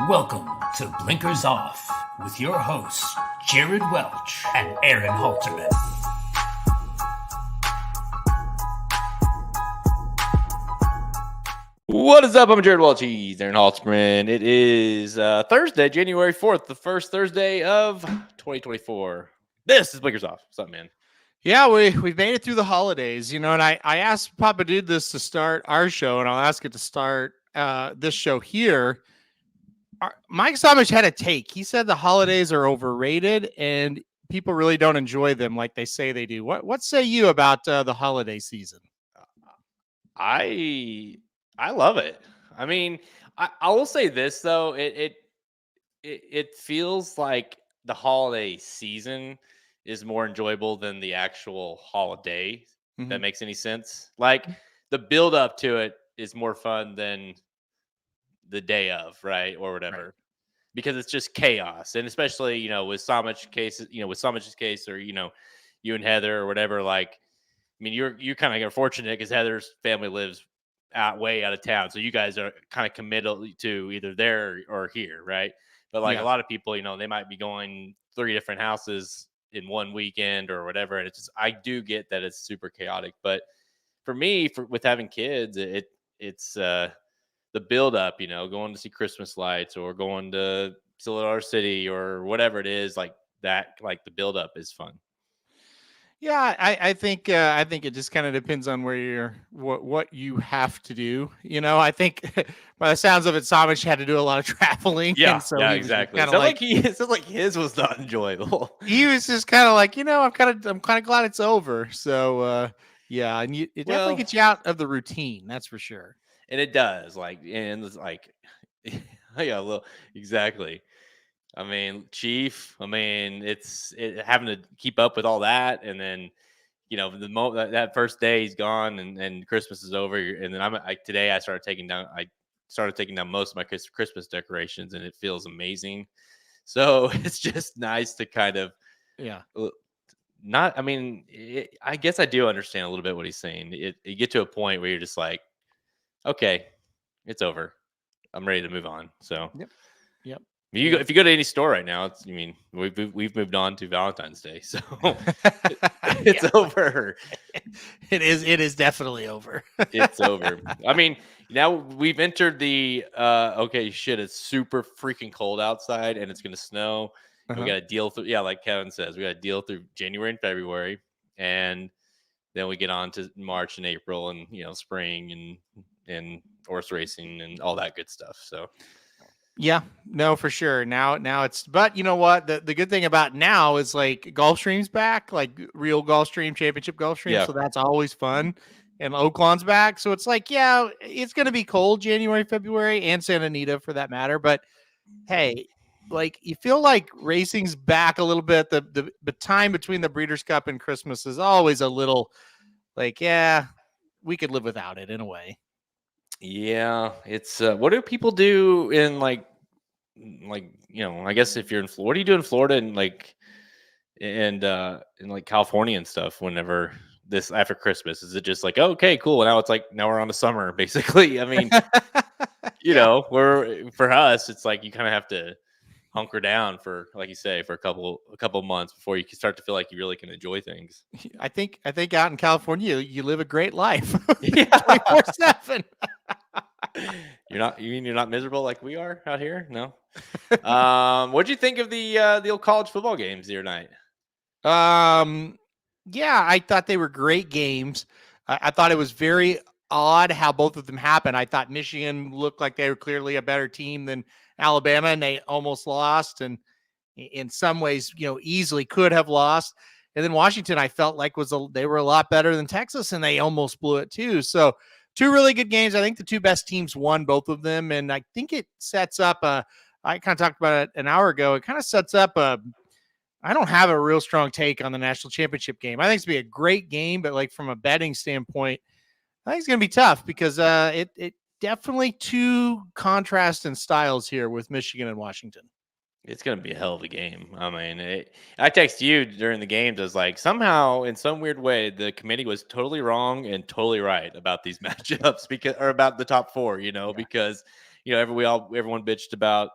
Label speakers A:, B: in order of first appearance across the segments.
A: Welcome to Blinkers Off with your hosts, Jared Welch and Aaron Halterman.
B: What is up? I'm Jared Welch. He's Aaron Halterman. It is Thursday, January 4th, the first Thursday of 2024. This is Blinkers Off. What's up, man?
C: Yeah, we've made it through the holidays, and I asked Papa Dude this to start our show, and I'll ask it to start this show here. Mike Somich had a take. He said the holidays are overrated and people really don't enjoy them like they say they do. What say you about the holiday season?
B: I love it. I mean, I will say this though. It feels like the holiday season is more enjoyable than the actual holiday. If that makes any sense. Like the build up to it is more fun than the day of, right? Or whatever. Right. Because it's just chaos. And especially, with Samich's case, or, you and Heather or whatever, like, I mean, you kind of get fortunate because Heather's family lives way out of town. So you guys are kind of committed to either there or here, right? But like a lot of people, they might be going 3 different houses in one weekend or whatever. And it's just, I do get that it's super chaotic. But for me, with having kids, it's the build up, going to see Christmas lights or going to Silver City or whatever it is, like that, like the build up is fun.
C: Yeah, I think it just kind of depends on where what you have to do. I think by the sounds of it, Samich had to do a lot of traveling.
B: Yeah,
C: and so
B: exactly. It sounds like his was not enjoyable.
C: He was just kind of like, I'm kind of glad it's over. So yeah, and it definitely gets you out of the routine. That's for sure.
B: And it does, yeah, exactly. I mean, Chief. I mean, it's having to keep up with all that, and then the moment that first day he's gone, and Christmas is over, and then today I started taking down most of my Christmas decorations, and it feels amazing. So it's just nice to kind of not. I mean, I guess I do understand a little bit what he's saying. You get to a point where you're just like, okay, it's over. I'm ready to move on. So,
C: yep.
B: If you go to any store right now, we've moved on to Valentine's Day, so it's over.
C: It is definitely over.
B: It's over. I mean, now we've entered the it's super freaking cold outside and it's gonna snow. And we got to deal through, like Kevin says, we got to deal through January and February, and then we get on to March and April, and spring and horse racing and all that good stuff. So.
C: Yeah, no, for sure. Now it's, but you know what? The good thing about now is like Gulfstream's back, like real Gulfstream Championship Gulfstream. Yeah. So that's always fun. And Oaklawn's back. So it's like, yeah, it's going to be cold January, February, and Santa Anita for that matter. But hey, like you feel like racing's back a little bit. The time between the Breeders' Cup and Christmas is always a little like, yeah, we could live without it in a way.
B: Yeah, it's what do people do in I guess if you're in Florida, what do you do in Florida and in California and stuff whenever this after Christmas? Is it just like, okay, cool, now it's like now we're on to summer basically? I mean, for us it's like you kind of have to hunker down for, like you say, for a couple months before you can start to feel like you really can enjoy things.
C: I think out in California you live a great life. 24/7.
B: You're not miserable like we are out here? No. What'd you think of the old college football games the other night?
C: Yeah, I thought they were great games. I thought it was very odd how both of them happened. I thought Michigan looked like they were clearly a better team than Alabama, and they almost lost, and in some ways, easily could have lost. And then Washington, I felt like they were a lot better than Texas, and they almost blew it too. So 2 really good games. I think the 2 best teams won both of them, and I think it sets up I kind of talked about it an hour ago. It kind of sets up I don't have a real strong take on the national championship game. I think it's going to be a great game, but like from a betting standpoint, I think it's going to be tough because it definitely 2 contrasts in styles here with Michigan and Washington.
B: It's gonna be a hell of a game. I mean, I text you during the games. I was like, somehow, in some weird way, the committee was totally wrong and totally right about these matchups because, or about the top four.
C: Yeah.
B: Because everyone bitched about,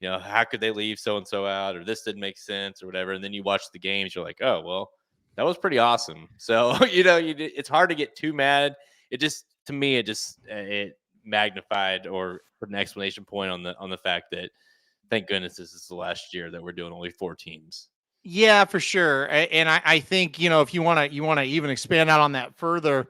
B: how could they leave so and so out, or this didn't make sense, or whatever. And then you watch the games, you're like, oh well, that was pretty awesome. So it's hard to get too mad. It just, to me, it magnified or put an exclamation point on the fact that, thank goodness this is the last year that we're doing only 4 teams.
C: Yeah, for sure. And I think, if you want to even expand out on that further,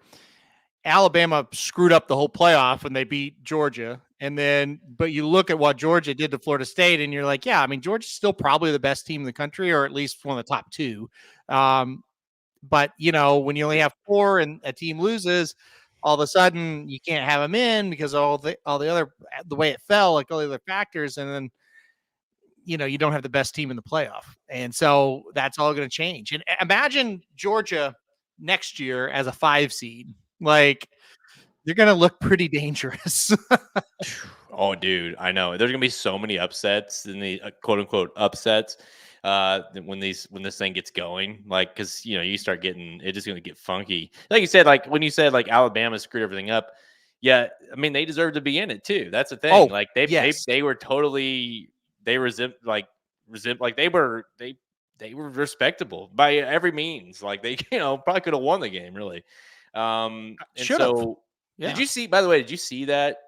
C: Alabama screwed up the whole playoff when they beat Georgia. But you look at what Georgia did to Florida State and you're like, yeah, I mean, Georgia's still probably the best team in the country, or at least one of the top two. But when you only have 4 and a team loses, all of a sudden you can't have them in because of all the other, the way it fell, like all the other factors. And then, you don't have the best team in the playoff. And so that's all going to change. And imagine Georgia next year as a 5 seed. Like, they're going to look pretty dangerous.
B: Oh, dude, I know. There's gonna be so many upsets in the quote unquote upsets when this thing gets going. Like, because you start getting, it's just gonna get funky. Like you said, like when you said like Alabama screwed everything up. Yeah, I mean they deserve to be in it too. That's the thing.
C: Oh,
B: Like
C: yes.
B: they were totally, they resent like they were respectable by every means. Like they probably could have won the game really. And
C: Should have.
B: so
C: Yeah.
B: did you see? By the way, did you see that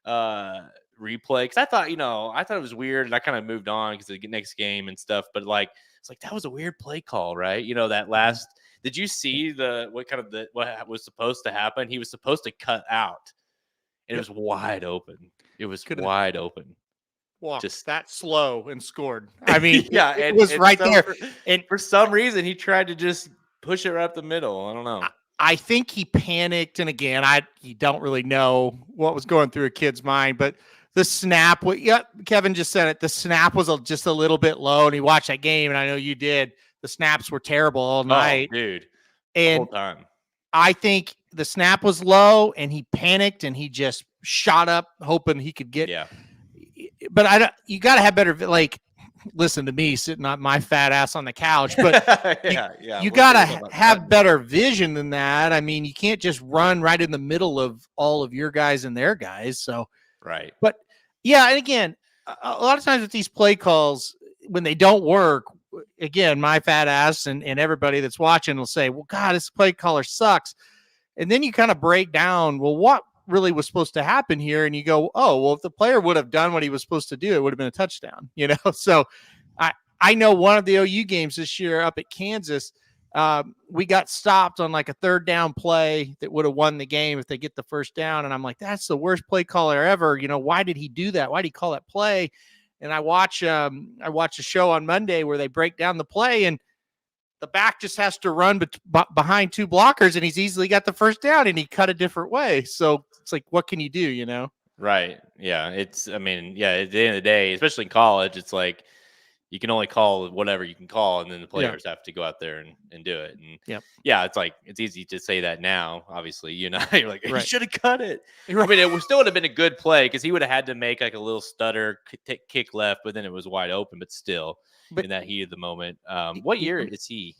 B: replay? Because I thought it was weird, and I kind of moved on because the next game and stuff. But like, it's like that was a weird play call, right? That last. Did you see what was supposed to happen? He was supposed to cut out, and it was wide open. It was wide open.
C: Walked
B: Just
C: that slow and scored. I mean,
B: yeah,
C: it was right
B: so
C: there. And
B: for some reason, he tried to just push it right up the middle. I don't know.
C: I think he panicked, and again, you don't really know what was going through a kid's mind, but the snap, Kevin just said it. The snap was just a little bit low, and he watched that game, and I know you did. The snaps were terrible all night,
B: dude.
C: And
B: the whole time,
C: I think the snap was low, and he panicked, and he just shot up, hoping he could get.
B: Yeah.
C: But you got to have better. Like, listen to me sitting on my fat ass on the couch, but you got to have better vision than that. I mean, you can't just run right in the middle of all of your guys and their guys. So,
B: right.
C: But yeah, and again, a lot of times with these play calls, when they don't work, again, my fat ass and everybody that's watching will say, well, God, this play caller sucks. And then you kind of break down, well, what really was supposed to happen here? And you go, oh, well, if the player would have done what he was supposed to do, it would have been a touchdown, So I know one of the OU games this year up at Kansas, we got stopped on like a 3rd down play that would have won the game if they get the 1st down. And I'm like, that's the worst play caller ever. Why did he do that? Why did he call that play? And I watch a show on Monday where they break down the play, and the back just has to run behind 2 blockers, and he's easily got the 1st down, and he cut a different way. So it's like, what can you do,
B: Right. Yeah. At the end of the day, especially in college, it's like you can only call whatever you can call, and then the players have to go out there and do it. And it's like, it's easy to say that now, obviously, you're like, he should have cut it. Right. I mean, it still would have been a good play because he would have had to make like a little stutter kick left, but then it was wide open, but still in that heat of the moment. What year is he?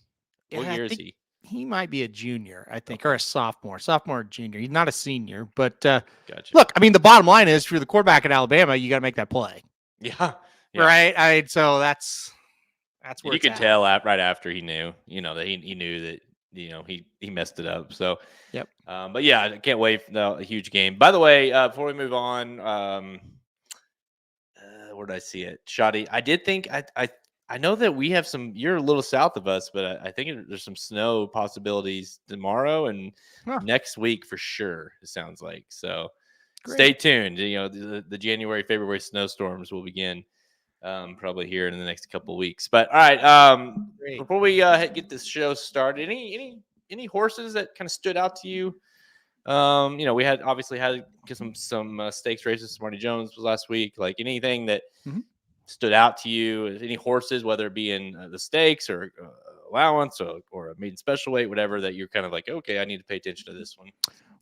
B: What year is he?
C: He might be a junior, I think, or a sophomore or junior. He's not a senior, but
B: gotcha.
C: Look, I mean, the bottom line is if you're the quarterback at Alabama, you got to make that play.
B: Yeah.
C: Right. So that's where
B: you could tell right after he knew, that he knew that, he messed it up. So,
C: yep.
B: But yeah, I can't wait for a huge game. By the way, before we move on, where did I see it? Shoddy. I did think I know that we have you're a little south of us, but I think there's some snow possibilities tomorrow and next week for sure. It sounds like, so great. Stay tuned. The January, February snowstorms will begin probably here in the next couple of weeks. But all right, before we get this show started, any horses that kind of stood out to you? We had some stakes races. Marty Jones was last week. Like anything that stood out to you? Any horses, whether it be in the stakes or allowance or a maiden special weight, whatever, that you're kind of like, okay, I need to pay attention to this one?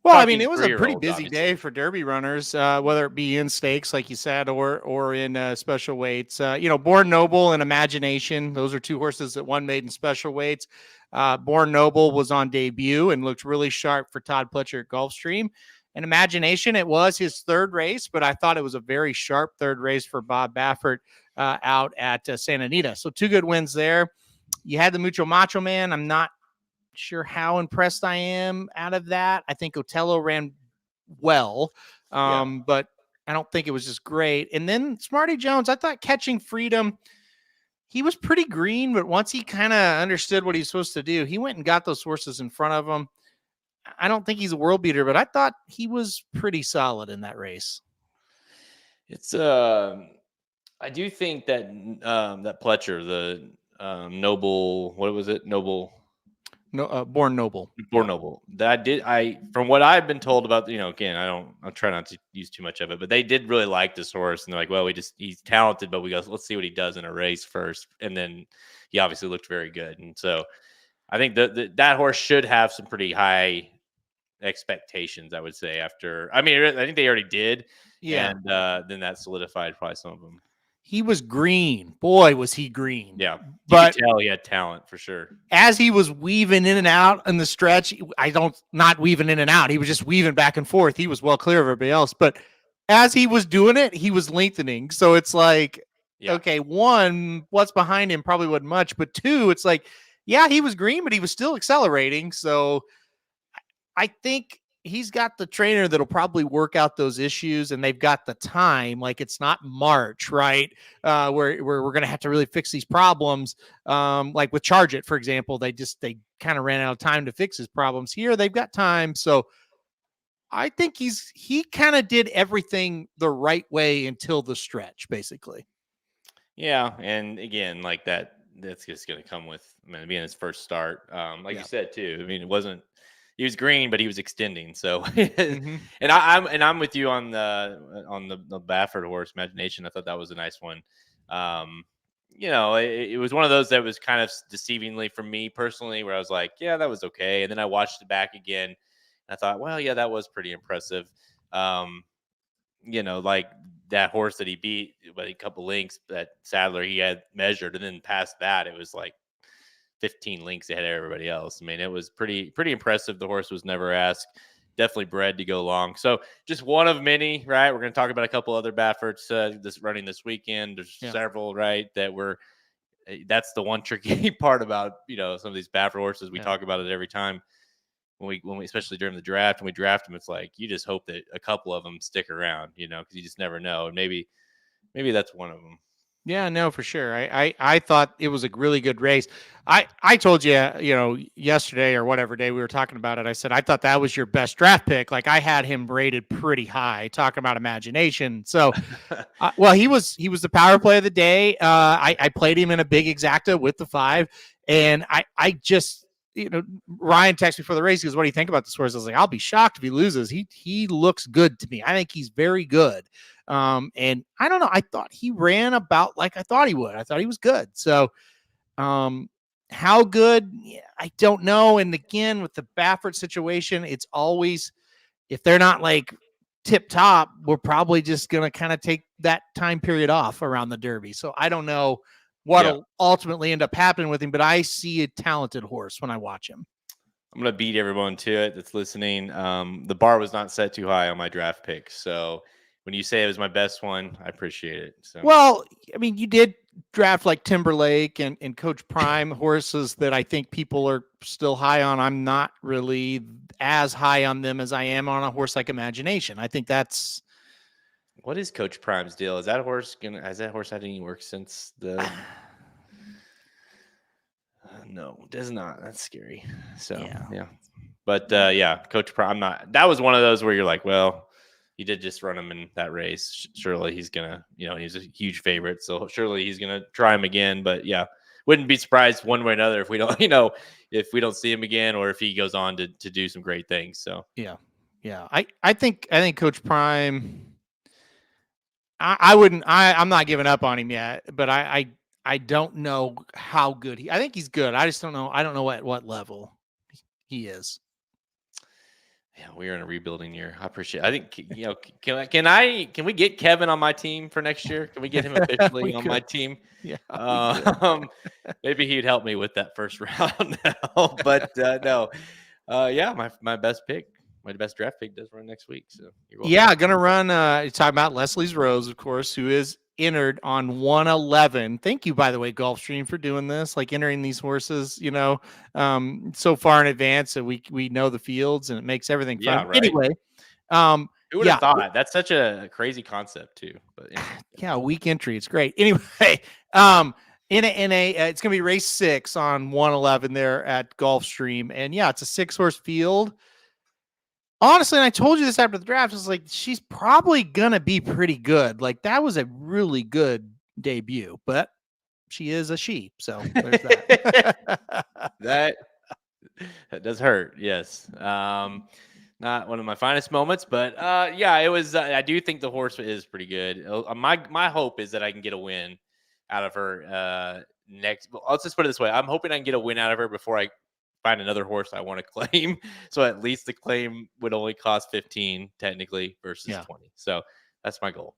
C: Well, I mean,
B: Talking
C: it was a pretty
B: 3-year-olds,
C: busy
B: obviously.
C: day for Derby runners, whether it be in stakes, like you said, or in special weights. Born Noble and Imagination; those are two horses that one made in special weights. Born Noble was on debut and looked really sharp for Todd Pletcher at Gulfstream. And Imagination, it was his third race, but I thought it was a very sharp third race for Bob Baffert out at Santa Anita. So 2 good wins there. You had the Mucho Macho Man. I'm not sure how impressed I am out of that. I think Otello ran well, but I don't think it was just great. And then Smarty Jones, I thought Catching Freedom, he was pretty green, but once he kind of understood what he's supposed to do, he went and got those horses in front of him. I don't think he's a world beater, but I thought he was pretty solid in that race.
B: It's I do think that that Pletcher, the Noble, what was it? Noble.
C: No, Born Noble.
B: Born Noble. That did from what I've been told about, again, I'll try not to use too much of it, but they did really like this horse, and they're like, well, he's talented, but let's see what he does in a race first. And then he obviously looked very good. And so I think that horse should have some pretty high expectations, I would say, I think they already did.
C: Yeah.
B: And then that solidified probably some of them.
C: He was green. Boy, was he green.
B: Yeah.
C: But
B: you could tell he had talent for sure.
C: As he was weaving in and out in the stretch, not weaving in and out. He was just weaving back and forth. He was well clear of everybody else. But as he was doing it, he was lengthening. So it's like, okay, 1, what's behind him probably wasn't much. But 2, it's like, yeah, he was green, but he was still accelerating. So I think he's got the trainer that'll probably work out those issues, and they've got the time. Like, it's not March, right? Where we're going to have to really fix these problems. Like with Charge It, for example, they kind of ran out of time to fix his problems. Here, they've got time. So I think he kind of did everything the right way until the stretch, basically.
B: Yeah. And again, like that's just going to come with being his first start. You said too, he was green, but he was extending. So,
C: Mm-hmm.
B: and I'm with you on the Baffert horse, Imagination. I thought that was a nice one. It was one of those that was kind of deceivingly for me personally, where I was like, yeah, that was okay. And then I watched it back again, and I thought, well, yeah, that was pretty impressive. Like that horse that he beat by a couple links, that Sadler he had measured, and then past that, it was like 15 links ahead of everybody else. I mean, it was pretty impressive. The horse was never asked. Definitely bred to go long. So just one of many, right? We're going to talk about a couple other Bafferts running this weekend. There's several, right? That's the one tricky part about, some of these Baffert horses. We talk about it every time when we, especially during the draft, when we draft them, it's like, you just hope that a couple of them stick around, because you just never know. And maybe that's one of them.
C: Yeah, no, for sure. I thought it was a really good race. I told you, yesterday or whatever day we were talking about it, I said, I thought that was your best draft pick. Like, I had him rated pretty high, talking about Imagination. So, well, he was the power play of the day. I played him in a big exacta with the 5. And I just, Ryan texted me for the race. He goes, what do you think about this horse? I was like, I'll be shocked if he loses. He looks good to me. I think he's very good. And I don't know. I thought he ran about like I thought he would. I thought he was good. So, how good? I don't know. And again, with the Baffert situation, it's always, if they're not like tip top, we're probably just going to kind of take that time period off around the Derby. So I don't know what'll ultimately end up happening with him, but I see a talented horse when I watch him.
B: I'm going to beat everyone to it that's listening. The bar was not set too high on my draft pick. So when you say it was my best one, I appreciate it. So.
C: Well, I mean, you did draft like Timberlake and Coach Prime horses that I think people are still high on. I'm not really as high on them as I am on a horse like Imagination. I think that's.
B: What is Coach Prime's deal? Has that horse had any work since the? No, it does not. That's scary. So yeah. But Coach Prime. That was one of those where you're like, well, you did just run him in that race. Surely he's gonna, he's a huge favorite. So surely he's gonna try him again. But yeah, wouldn't be surprised one way or another if we don't, if we don't see him again, or if he goes on to do some great things. So
C: yeah. I think Coach Prime. I'm not giving up on him yet, but I don't know how good I think he's good. I just don't know. I don't know at what level he is.
B: Yeah, we are in a rebuilding year. I appreciate it. I think, can we get Kevin on my team for next year? Can we get him officially on my team?
C: Yeah.
B: Maybe he'd help me with that first round now. But no. Yeah, my best pick, my best draft pick does run next week. So you're welcome.
C: Yeah, gonna run. You're talking about Leslie's Rose, of course, who is entered on 111. Thank you, by the way, Gulfstream, for doing this, like entering these horses, so far in advance that we know the fields, and it makes everything fun.
B: Yeah, right.
C: Anyway,
B: Who would have thought? That's such a crazy concept too. But
C: yeah, week entry, it's great. Anyway, it's gonna be race 6 on 111 there at Gulfstream, and yeah, it's a 6-horse field. Honestly, and I told you this after the draft, it's like she's probably gonna be pretty good. Like that was a really good debut, but she is a sheep, so there's that.
B: that does hurt. Yes, not one of my finest moments, but yeah, it was. I do think the horse is pretty good. My hope is that I can get a win out of her next. Let's just put it this way: I'm hoping I can get a win out of her before I find another horse I want to claim. So at least the claim would only cost 15 technically versus 20. So that's my goal.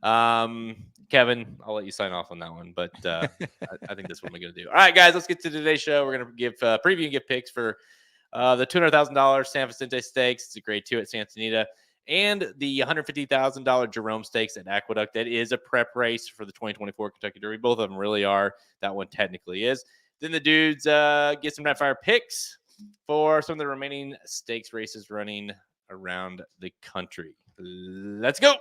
B: Kevin, I'll let you sign off on that one, but I think that's what we're going to do. All right, guys, let's get to today's show. We're going to give preview and give picks for the $200,000 San Vicente Stakes. It's a grade 2 at Santa Anita, and the $150,000 Jerome Stakes at Aqueduct. That is a prep race for the 2024 Kentucky Derby. Both of them really are. That one technically is. Then the dudes get some Nightfire picks for some of the remaining stakes races running around the country. Let's go.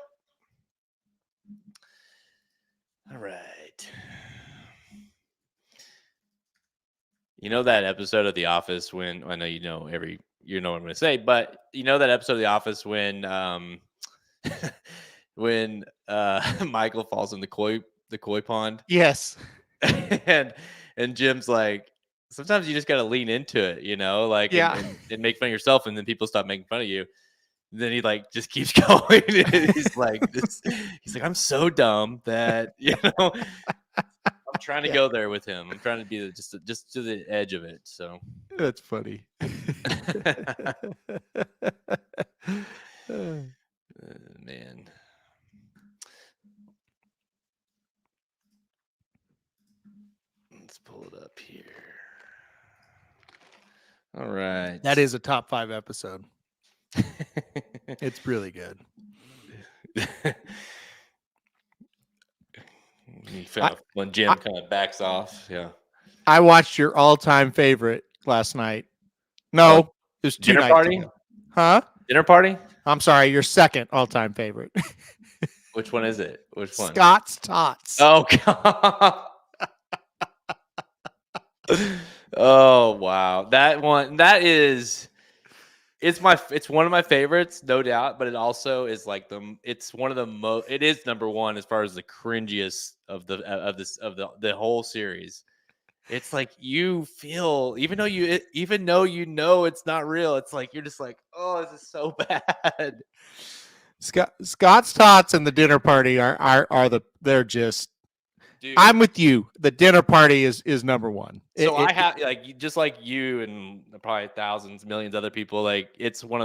B: All right. You know that episode of The Office when I know you know what I'm going to say, but you know that episode of The Office when when Michael falls in the koi pond.
C: Yes.
B: And Jim's like, sometimes you just got to lean into it, and make fun of yourself, and then people stop making fun of you. And then he just keeps going. He's like, I'm so dumb that I'm trying to go there with him. I'm trying to be just to the edge of it. So
C: that's funny.
B: Man. Let's pull it up here. All right.
C: That is a top 5 episode. It's really good.
B: When Jim kind of backs off. Yeah.
C: I watched your all-time favorite last night. No, it was 2
B: Dinner
C: nights
B: Party?
C: ago. Huh?
B: Dinner Party?
C: I'm sorry, your second all-time favorite.
B: Which one is it? Which one?
C: Scott's Tots.
B: Oh, God. Oh, wow. That one, it's one of my favorites, no doubt, but it also is it's one of the most, it is number one as far as the cringiest of the whole series. It's like you feel, even though you know it's not real, it's like you're just like, oh, this is so bad.
C: Scott's Tots and the Dinner Party they're just. Dude, I'm with you. The Dinner Party is number one.
B: So I have just like you and probably thousands, millions of other people. It's my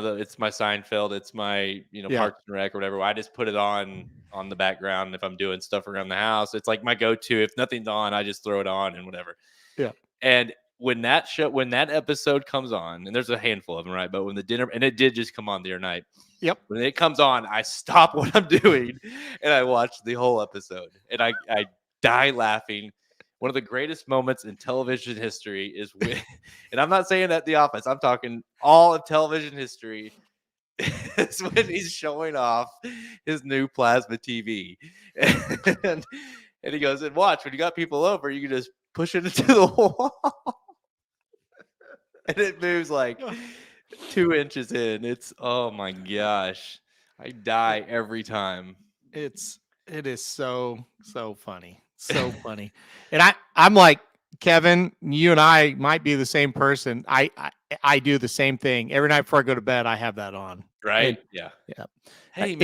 B: Seinfeld. It's my Parks and Rec or whatever. I just put it on the background if I'm doing stuff around the house. It's like my go-to. If nothing's on, I just throw it on and whatever.
C: Yeah.
B: And when that episode comes on, and there's a handful of them, right? But when and it did just come on the other night.
C: Yep.
B: When it comes on, I stop what I'm doing and I watch the whole episode, and I die laughing. One of the greatest moments in television history is when, and I'm not saying at The Office, I'm talking all of television history, is when he's showing off his new plasma TV. And he goes, and watch, when you got people over, you can just push it into the wall. And it moves 2 inches in. It's, oh my gosh. I die every time.
C: It is so funny. So funny. And I'm like, Kevin, you and I might be the same person. I do the same thing. Every night before I go to bed, I have that on.
B: Right?
C: And, yeah.
B: Hey,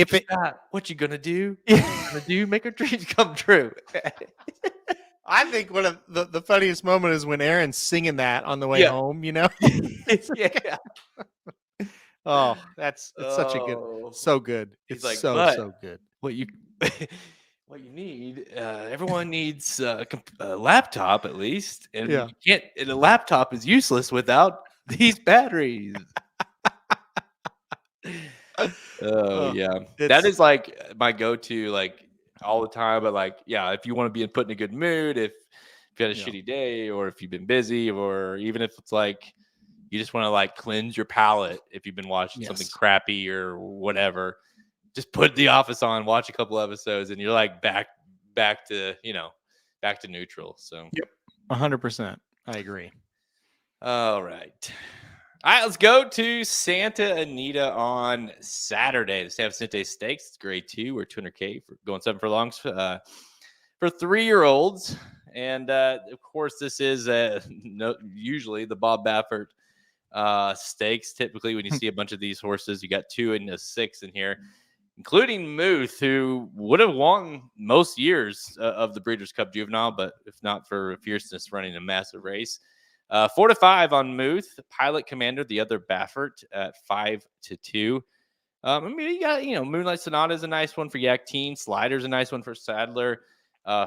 B: what you gonna do? What you gonna do? Make our dreams come true.
C: I think one of the funniest moment is when Aaron's singing that on the way home,
B: Yeah.
C: Oh, it's such a good,
B: Oh,
C: so good.
B: he's
C: It's
B: like,
C: so good.
B: what you what you need, everyone needs a laptop at least, and
C: Yeah.
B: you can't. And a laptop is useless without these batteries. Oh
C: Oh,
B: yeah, that
C: it's
B: is like my go-to, like all the time. But like, yeah, if you want to be put in a good mood, if you had a
C: yeah.
B: shitty day, or if you've been busy, or even if it's like you just want to like cleanse your palate, if you've been watching something
C: Yes.
B: crappy or whatever, just put The Office on, watch a couple episodes, and you're like back to back to neutral. So
C: Yep. 100%. I agree.
B: all right. All right, let's go to Santa Anita on Saturday. The San Vicente Stakes. It's grade 2 or 200K for going 7 furlongs for 3-year-olds. And of course, this is usually the Bob Baffert stakes. Typically, when you see a bunch of these horses, you got 2 and a 6 in here, including Muth, who would have won most years of the Breeders' Cup Juvenile, but if not for fierceness running a massive race. 4-5 on Muth. Pilot Commander, the other Baffert, at 5-2. I mean, you got, Moonlight Sonata is a nice one for Yak Teen. Slider's a nice one for Sadler.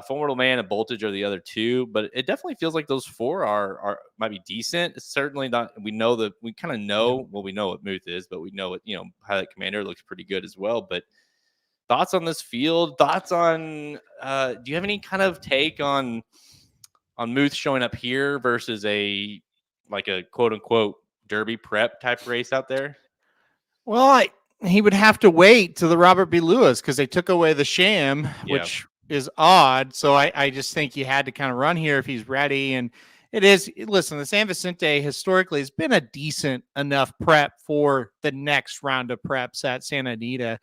B: Formidable Man and Voltage are the other 2, but it definitely feels like those 4 are might be decent. It's certainly not. We kind of know. Well, we know what Muth is, but we know what Pilot Commander looks pretty good as well. But thoughts on this field? Thoughts on? Do you have any kind of take on Muth showing up here versus a quote unquote Derby prep type race out there?
C: Well, he would have to wait to the Robert B. Lewis because they took away the sham, which is odd. So I just think you had to kind of run here if he's ready. And it is, listen, the San Vicente historically has been a decent enough prep for the next round of preps at Santa Anita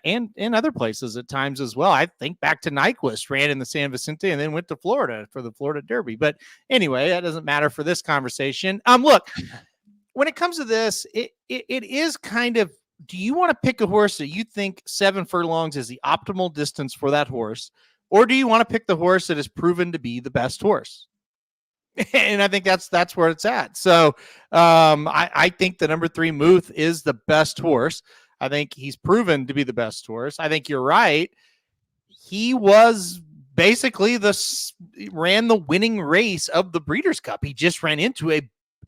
C: and in other places at times as well. I think back to Nyquist, ran in the San Vicente and then went to Florida for the Florida Derby. But anyway, that doesn't matter for this conversation. Look, when it comes to this, it is kind of, do you want to pick a horse that you think 7 furlongs is the optimal distance for that horse? Or do you want to pick the horse that is proven to be the best horse? And I think that's where it's at. So I think the number 3 Muth is the best horse. I think he's proven to be the best horse. I think you're right. He was basically ran the winning race of the Breeders' Cup. He just ran into a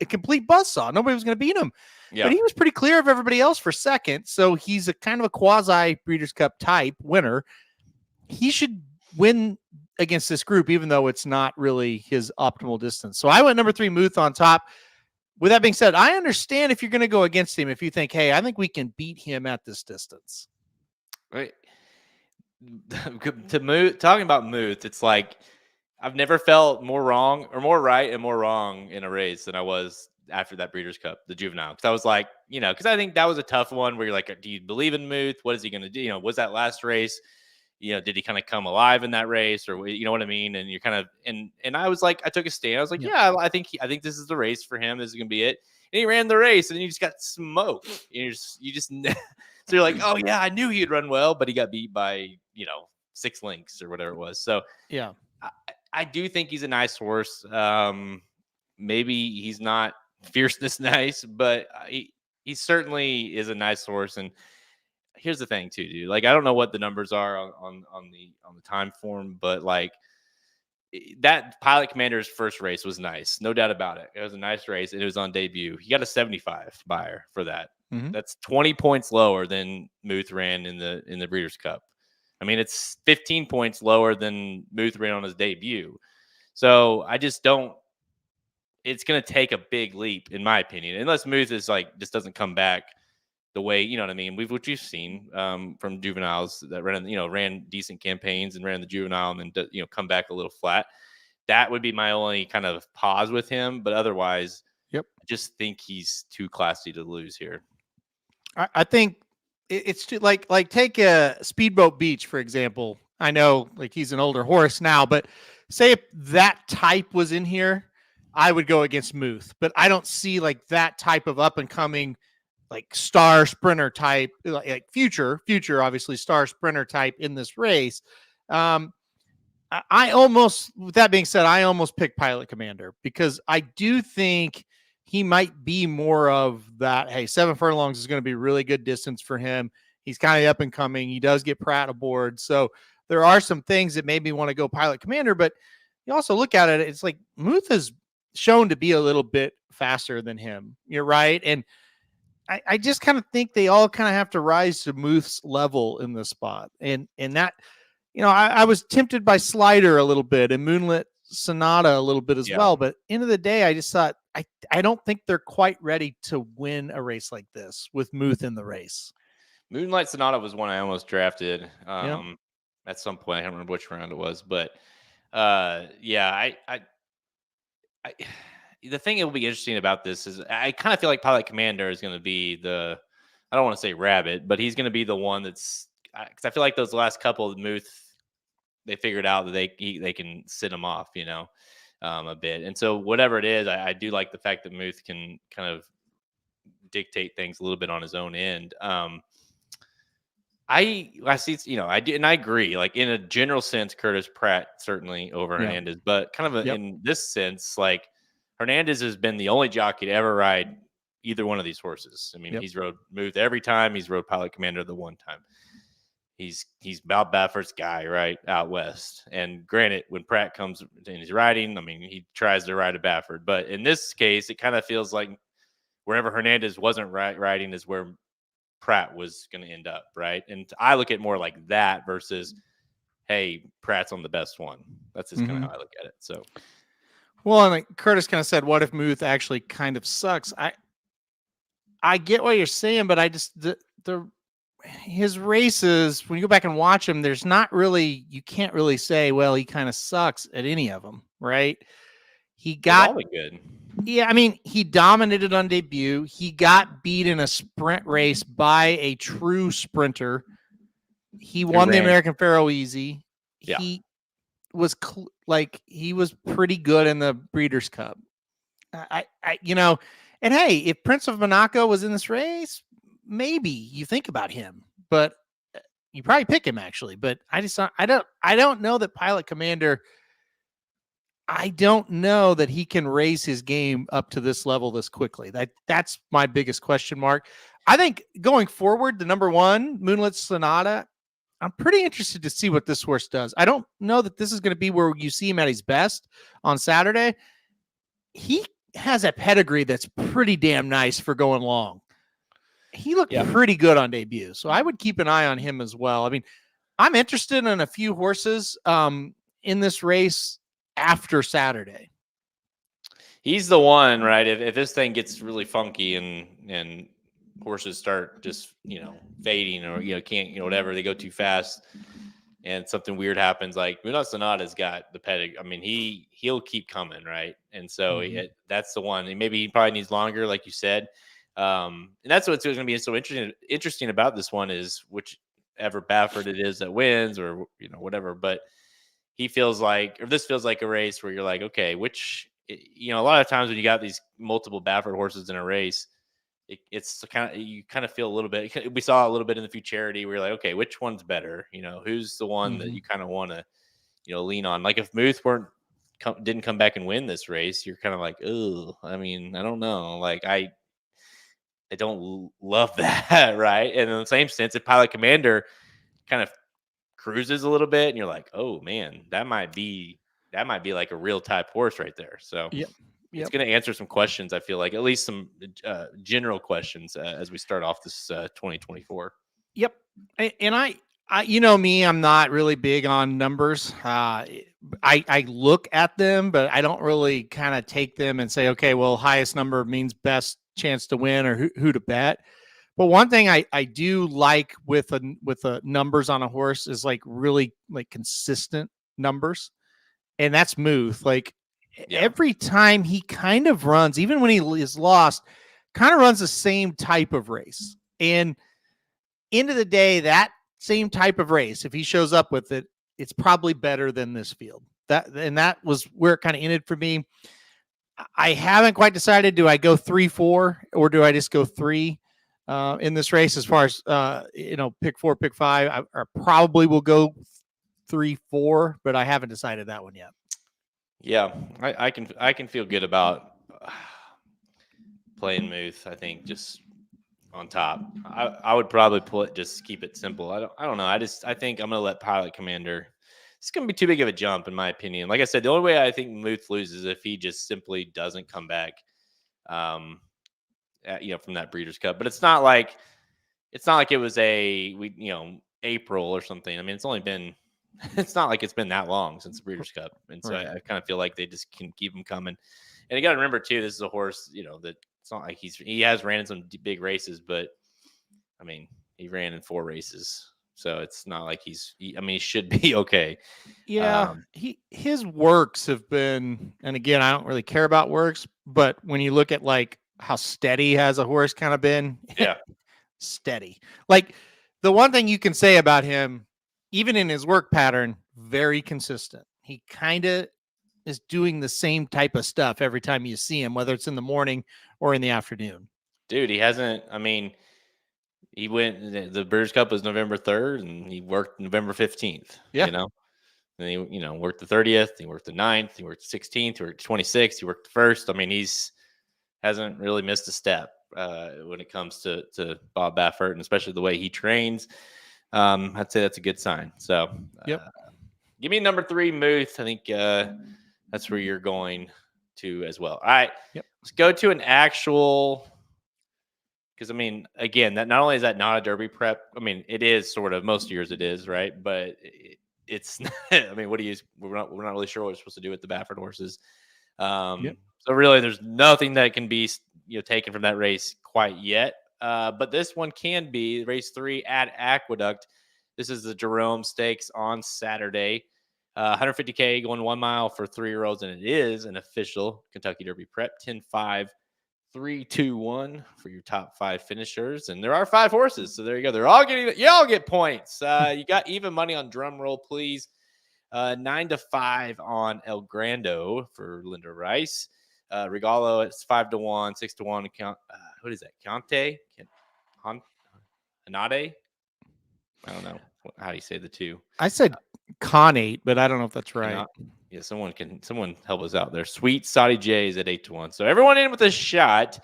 C: complete buzzsaw. Nobody was going to beat him. Yeah. But he was pretty clear of everybody else for second. So he's a kind of a quasi Breeders' Cup type winner. He should win against this group, even though it's not really his optimal distance. So I went number 3 Muth on top. With that being said, I understand if you're going to go against him, if you think, hey, I think we can beat him at this distance.
B: Right. Talking about Muth, it's like I've never felt more wrong or more right and more wrong in a race than I was after that Breeders' Cup, the Juvenile. Because I was like, because I think that was a tough one where you're like, do you believe in Muth? What is he going to do? Was that last race? Did he kind of come alive in that race, or you know what I mean? And you're kind of and I was like, I took a stand. I was like, yeah, I think this is the race for him. This is gonna be it. And he ran the race, and then you just got smoked. You just so you're like, oh yeah, I knew he'd run well, but he got beat by 6 lengths or whatever it was. So
C: yeah,
B: I do think he's a nice horse. Maybe he's not fierceness nice, but he certainly is a nice horse. And here's the thing too, dude. Like, I don't know what the numbers are on the time form, but like that Pilot Commander's first race was nice, no doubt about it. It was a nice race, and it was on debut. He got a 75 buyer for that. Mm-hmm. That's 20 points lower than Muth ran in the Breeders' Cup. I mean, it's 15 points lower than Muth ran on his debut. So I just don't. It's going to take a big leap, in my opinion, unless Muth is like just doesn't come back the way, you know what I mean? Which you've seen from juveniles that ran decent campaigns and ran the juvenile and then come back a little flat. That would be my only kind of pause with him. But otherwise, I just think he's too classy to lose here.
C: I think it's too like take a Speedboat Beach, for example. I know like he's an older horse now, but say if that type was in here, I would go against Muth. But I don't see like that type of up and coming like star sprinter type, like future, obviously star sprinter type in this race. I almost, with that being said, I almost picked Pilot Commander because I do think he might be more of that. Hey, 7 furlongs is going to be really good distance for him. He's kind of up and coming. He does get Pratt aboard. So there are some things that made me want to go Pilot Commander, but you also look at it, it's like Muth has shown to be a little bit faster than him. You're right. And I just kind of think they all kind of have to rise to Muth's level in this spot. And that, I was tempted by Slider a little bit and Moonlit Sonata a little bit as well. But end of the day, I just thought, I don't think they're quite ready to win a race like this with Muth in the race.
B: Moonlight Sonata was one I almost drafted at some point. I don't remember which round it was, but I the thing that will be interesting about this is I kind of feel like Pilot Commander is going to be I don't want to say rabbit, but he's going to be the one because I feel like those last couple of Muth, they figured out that they can sit him off, a bit. And so whatever it is, I do like the fact that Muth can kind of dictate things a little bit on his own end. I see, I do, and I agree. Like in a general sense, Curtis Pratt certainly over Hernandez, but kind of in this sense, like Hernandez has been the only jockey to ever ride either one of these horses. I mean, he's rode Muth every time. He's rode Pilot Commander the one time. He's Bob Baffert's guy, right out west. And granted, when Pratt comes and he's riding, I mean, he tries to ride a Baffert, but in this case, it kind of feels like wherever Hernandez wasn't riding is where Pratt was going to end up, right? And I look at it more like that versus, hey, Pratt's on the best one. That's just kind of how I look at it. So,
C: well, and like Curtis kind of said, what if Muth actually kind of sucks? I get what you're saying, but I just his races, when you go back and watch them, there's not really, you can't really say, well, he kind of sucks at any of them, right? He got
B: good.
C: Yeah, I mean, he dominated on debut. He got beat in a sprint race by a true sprinter. He won the American Pharoah Easy.
B: Yeah.
C: He was he was pretty good in the Breeders' Cup. And hey, if Prince of Monaco was in this race, maybe you think about him, but you probably pick him actually. But I don't know that Pilot Commander. I don't know that he can raise his game up to this level this quickly. That's my biggest question mark. I think going forward, the number 1, Moonlit Sonata, I'm pretty interested to see what this horse does. I don't know that this is going to be where you see him at his best on Saturday. He has a pedigree that's pretty damn nice for going long. He looked pretty good on debut, so I would keep an eye on him as well. I mean, I'm interested in a few horses in this race after Saturday.
B: He's the one, right? If this thing gets really funky and horses start just, fading or, can't, whatever, they go too fast and something weird happens, like Moonlight Sonata's got the pedigree. I mean, he'll keep coming, right? And so that's the one. And maybe he probably needs longer, like you said. And that's what's going to be so interesting about this one is whichever Baffert it is that wins or, whatever. But this feels like a race where you're like, okay, a lot of times when you got these multiple Baffert horses in a race, it's you kind of feel a little bit. We saw a little bit in the Futurity where you're like, okay, which one's better? Who's the one that you kind of want to, lean on? Like if Muth didn't come back and win this race, you're kind of like, oh, I mean, I don't know. Like I don't love that, right? And in the same sense, if Pilot Commander kind of cruises a little bit and you're like, oh man, that might be like a real type horse right there. So it's going to answer some questions. I feel like at least some general questions as we start off this 2024.
C: Yep. And I me, I'm not really big on numbers. I look at them, but I don't really kind of take them and say, okay, well, highest number means best chance to win or who to bet. But one thing I do like with the numbers on a horse is like really like consistent numbers. And that's Muth. Like every time he kind of runs, even when he is lost, kind of runs the same type of race. And end of the day, that same type of race, if he shows up with it, it's probably better than this field. That was where it kind of ended for me. I haven't quite decided, do I go 3-4 or do I just go 3? In this race, as far as pick 4, pick 5, I probably will go 3-4, but I haven't decided that one yet.
B: Yeah, I can feel good about playing Muth, I think, just on top. I would probably just keep it simple. I don't know. I think I'm gonna let Pilot Commander. It's gonna be too big of a jump in my opinion. Like I said, the only way I think Muth loses is if he just simply doesn't come back, from that Breeders' Cup. But it's not like it was April or something. I mean, it's only been. It's not like it's been that long since the Breeders' Cup, and so
C: Right.
B: I kind of feel like they just can keep him coming. And you got to remember too, this is a horse, that it's not like he has ran in some big races, but I mean, he ran in 4 races, so it's not like he should be okay.
C: Yeah, his works have been, and again, I don't really care about works, but when you look at like how steady has a horse kind of been,
B: Yeah,
C: steady. Like the one thing you can say about him, even in his work pattern, very consistent. He kind of is doing the same type of stuff every time you see him, whether it's in the morning or in the afternoon.
B: dude, he hasn't. I mean, he went. The Breeders' Cup was November 3rd, and he worked November 15th.
C: Yeah.
B: And he worked the 30th. He worked the 9th. He worked the 16th. He worked the 26th. He worked the 1st. I mean, hasn't really missed a step when it comes to Bob Baffert, and especially the way he trains. I'd say that's a good sign. So,
C: Yep.
B: Give me number 3, Muth. I think that's where you're going to as well. All right.
C: Yep.
B: Let's go to an actual. Because I mean, again, that not only is that not a Derby prep. I mean, it is sort of most years it is, right? But it's. I mean, we're not really sure what we're supposed to do with the Baffert horses.
C: Yep.
B: So really, there's nothing that can be taken from that race quite yet. But this one can be race 3 at Aqueduct. This is the Jerome Stakes on Saturday. 150K going 1 mile for 3-year-olds, and it is an official Kentucky Derby prep. 10-5, 3-2-1 for your top 5 finishers, and there are 5 horses, so there you go. They're all getting. Y'all get points. You got even money on drum roll, please. 9-5 on El Grando for Linda Rice. Regalo, it's 5-1, 6-1. What is that? Conte? Hanade? I don't know how do you say the 2.
C: I said Conate, but I don't know if that's right.
B: Yeah, someone help us out there. Sweet Saudi J is at 8-1. So everyone in with a shot.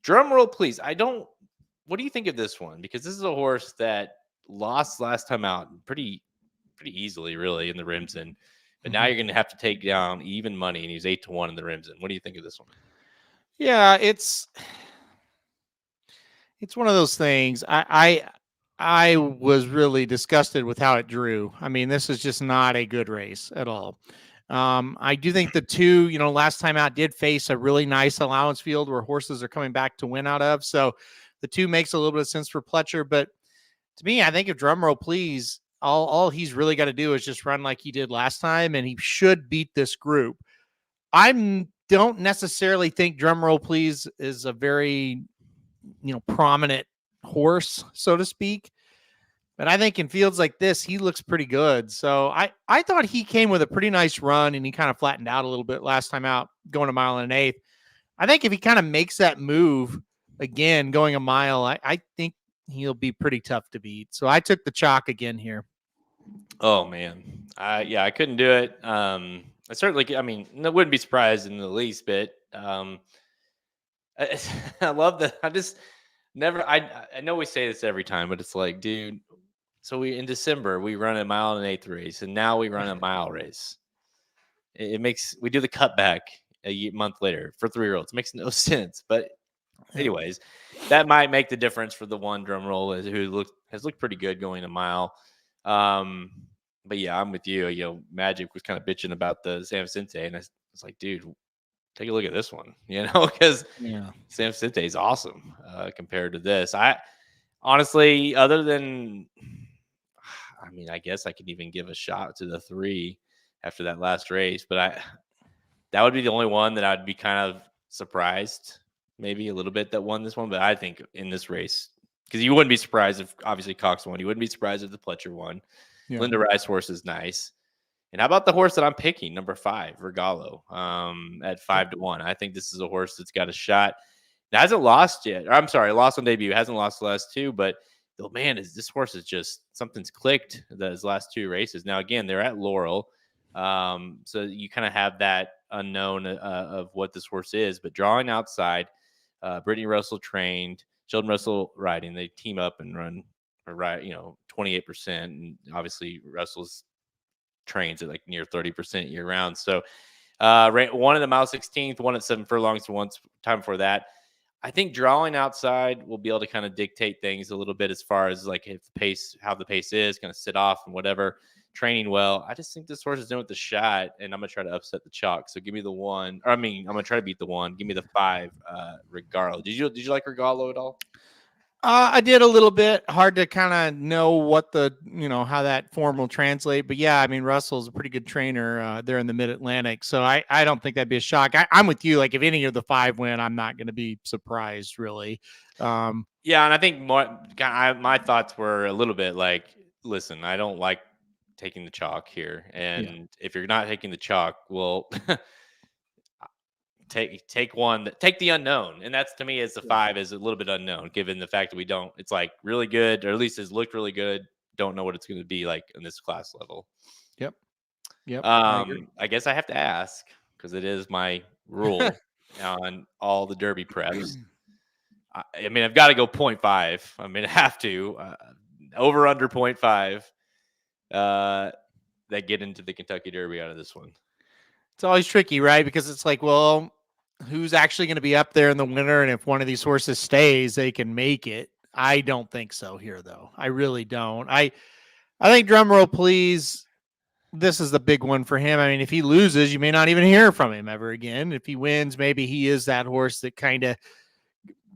B: Drum roll, please. What do you think of this one? Because this is a horse that lost last time out pretty easily, really, in the Rimson. But now you're going to have to take down even money, and he's 8-1 in the Rimson. What do you think of this one?
C: Yeah, it's one of those things. I was really disgusted with how it drew. I mean, this is just not a good race at all. I do think the 2, last time out did face a really nice allowance field where horses are coming back to win out of. So the 2 makes a little bit of sense for Pletcher. But to me, I think if drumroll, please, all he's really got to do is just run like he did last time, and he should beat this group. I don't necessarily think drumroll, please, is a very, prominent horse, so to speak. But I think in fields like this, he looks pretty good. So I thought he came with a pretty nice run, and he kind of flattened out a little bit last time out, going a mile and an eighth. I think if he kind of makes that move again, going a mile, I think he'll be pretty tough to beat. So I took the chalk again here.
B: Oh, man. I couldn't do it. I wouldn't be surprised in the least bit. I love that. I know we say this every time, but it's like, dude, so in December, we run a mile and an eighth race, and now we run a mile race. We do the cutback a month later for 3-year-olds. It makes no sense. But anyways, that might make the difference for the one drum roll who has looked pretty good going a mile. But yeah, I'm with you. Magic was kind of bitching about the San Vicente, and I was like, dude, take a look at this one, because San Vicente is awesome compared to this. I honestly, other than, I guess I could even give a shot to the 3 after that last race, but that would be the only one that I'd be kind of surprised, maybe a little bit, that won this one. But I think in this race, because you wouldn't be surprised if obviously Cox won, you wouldn't be surprised if the Pletcher won. Yeah. Linda Rice horse is nice. And how about the horse that I'm picking, number 5, Regalo, at 5-1? I think this is a horse that's got a shot. It hasn't lost yet. Or, I'm sorry, lost on debut. It hasn't lost the last 2, but this horse is just, something's clicked those last 2 races. Now, again, they're at Laurel. So you kind of have that unknown of what this horse is, but drawing outside, Brittany Russell trained, Sheldon Russell riding. They team up and run or ride, 28%. And obviously Russell's trains at like near 30% year round. So one at the mile 16th, one at 7 furlongs for once time before that. I think drawing outside will be able to kind of dictate things a little bit as far as like if the pace, how the pace is, going to sit off and whatever. Training well. I just think this horse is doing with the shot, and I'm gonna try to upset the chalk. So give me the 1. Or I'm gonna try to beat the 1. Give me the 5. Regalo. Did you like Regalo at all?
C: I did a little bit. Hard to kind of know what how that form will translate. But yeah, I mean, Russell's a pretty good trainer there in the Mid-Atlantic. So I don't think that'd be a shock. I'm with you. Like if any of the 5 win, I'm not going to be surprised really.
B: Yeah. And I think my thoughts were a little bit like, listen, I don't like taking the chalk here. And if you're not taking the chalk, well, take one, take the unknown. And that's to me as the 5 is a little bit unknown, given the fact that it's like really good, or at least it's looked really good. Don't know what it's going to be like in this class level.
C: Yep.
B: I guess I have to ask, because it is my rule on all the Derby preps. I mean, I've got to go 0.5. I mean, I have to over under 0.5 that get into the Kentucky Derby out of this one.
C: It's always tricky, right? Because it's like, well, who's actually going to be up there in the winter? And if one of these horses stays, they can make it. I don't think so here, though. I really don't. I think drumroll, please. This is the big one for him. I mean, if he loses, you may not even hear from him ever again. If he wins, maybe he is that horse that kind of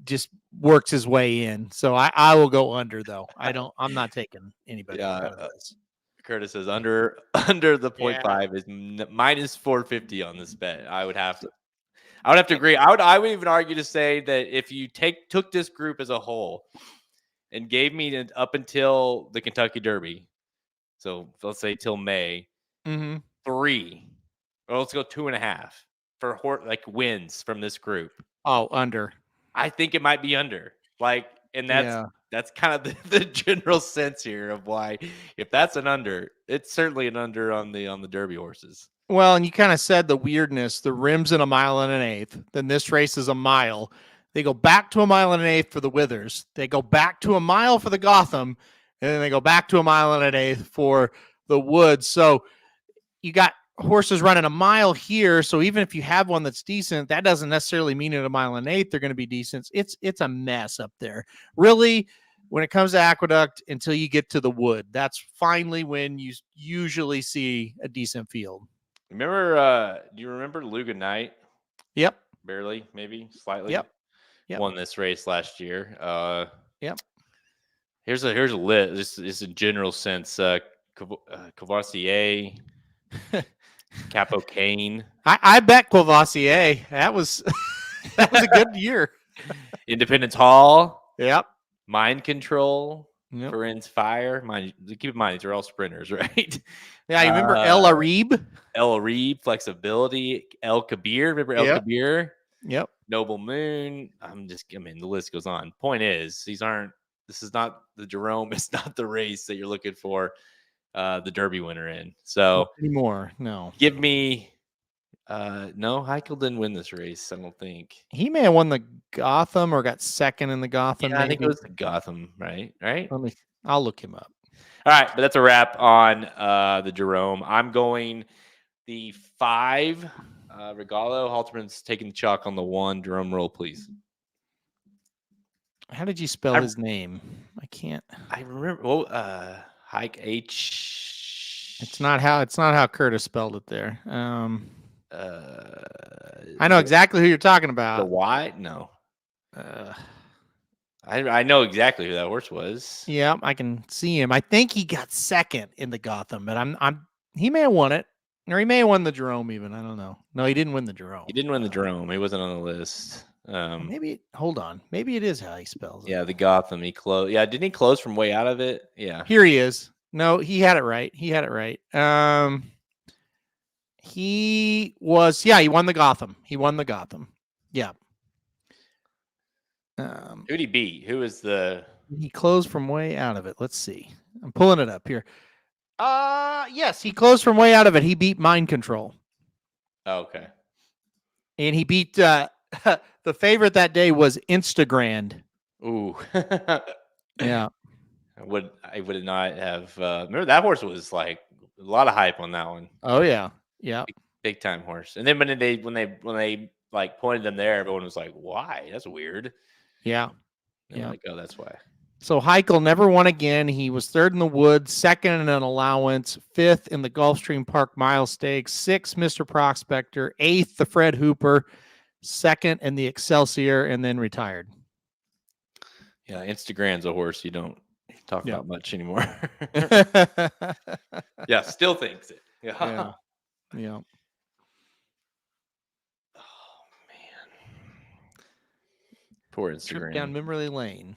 C: just works his way in. So I will go under, though. I'm not taking anybody out of this.
B: Curtis says under the 0.5 is minus 450 on this bet. I would have to agree. I would even argue to say that if you took this group as a whole and gave me up until the Kentucky Derby, so let's say till May, 3, or let's go 2.5 for like wins from this group.
C: Oh, under.
B: I think it might be under. And that's kind of the general sense here of why, if that's an under, it's certainly an under on the Derby horses.
C: Well, and you kind of said the weirdness, the rim's in 1 1/8. Then this race is a mile. They go back to 1 1/8 for the Withers. They go back to a mile for the Gotham, and then they go back to 1 1/8 for the Woods. So you got horses running a mile here. So even if you have one that's decent, that doesn't necessarily mean at 1 1/8 they're going to be decent. It's a mess up there. Really, when it comes to Aqueduct, until you get to the Wood, that's finally when you usually see a decent field.
B: Do you remember Luga Knight?
C: Yep.
B: Barely, maybe slightly.
C: Yep.
B: Won this race last year.
C: Yep.
B: Here's a list. This is a general sense. Courvoisier, Capo Cane.
C: I bet Courvoisier. That was a good year.
B: Independence Hall.
C: Yep.
B: Mind Control.
C: Yep.
B: Corinne's Fire. Keep in mind, these are all sprinters, right?
C: Yeah, you remember El Arib?
B: El Arib, Flexibility. El Kabir. Remember El Kabir?
C: Yep.
B: Noble Moon. The list goes on. Point is, this is not the Jerome. It's not the race that you're looking for the Derby winner in. So
C: not anymore. No.
B: Give me no, Heikel didn't win this race, I don't think.
C: He may have won the Gotham or got second in the Gotham.
B: Yeah, I think it was the Gotham, right?
C: I'll look him up.
B: All right, but that's a wrap on the Jerome. I'm going the 5. Regalo. Halterman's taking the chalk on the 1. Jerome, roll, please.
C: How did you spell his name? I can't.
B: I remember. Hike H.
C: It's not how Curtis spelled it there. I know exactly who you're talking about.
B: The Y? No. I know exactly who that horse was.
C: Yeah, I can see him. I think he got second in the Gotham, but he may have won it, or he may have won the Jerome even. I don't know. No, he didn't win the Jerome.
B: He didn't win the Jerome. He wasn't on the list.
C: Hold on. Maybe it is how he spells it.
B: Yeah, the Gotham. He closed. Yeah, didn't he close from way out of it? Yeah.
C: Here he is. No, he had it right. He won the Gotham. Yeah.
B: Who did he beat? Who was
C: he closed from way out of it. Let's see. I'm pulling it up here. Yes, he closed from way out of it. He beat Mind Control.
B: Oh, okay.
C: And he beat The favorite that day was Instagram.
B: Ooh.
C: Yeah.
B: I would not have remember that horse was like a lot of hype on that one.
C: Oh yeah. Yeah.
B: Big time horse. And then when they like pointed them there, everyone was like, "Why? That's weird."
C: Yeah.
B: And
C: Yeah.
B: like, "Oh, that's why."
C: So Heichel never won again. He was third in the Woods, second in an allowance, fifth in the Gulfstream Park Mile Stakes, sixth Mr. Prospector, eighth the Fred Hooper, second in the Excelsior, and then retired.
B: Yeah, Instagram's a horse you don't talk about much anymore. Yeah, still thinks it. Yeah.
C: Yeah. Yeah.
B: Oh man. Poor
C: Trip down
B: Instagram.
C: memory lane.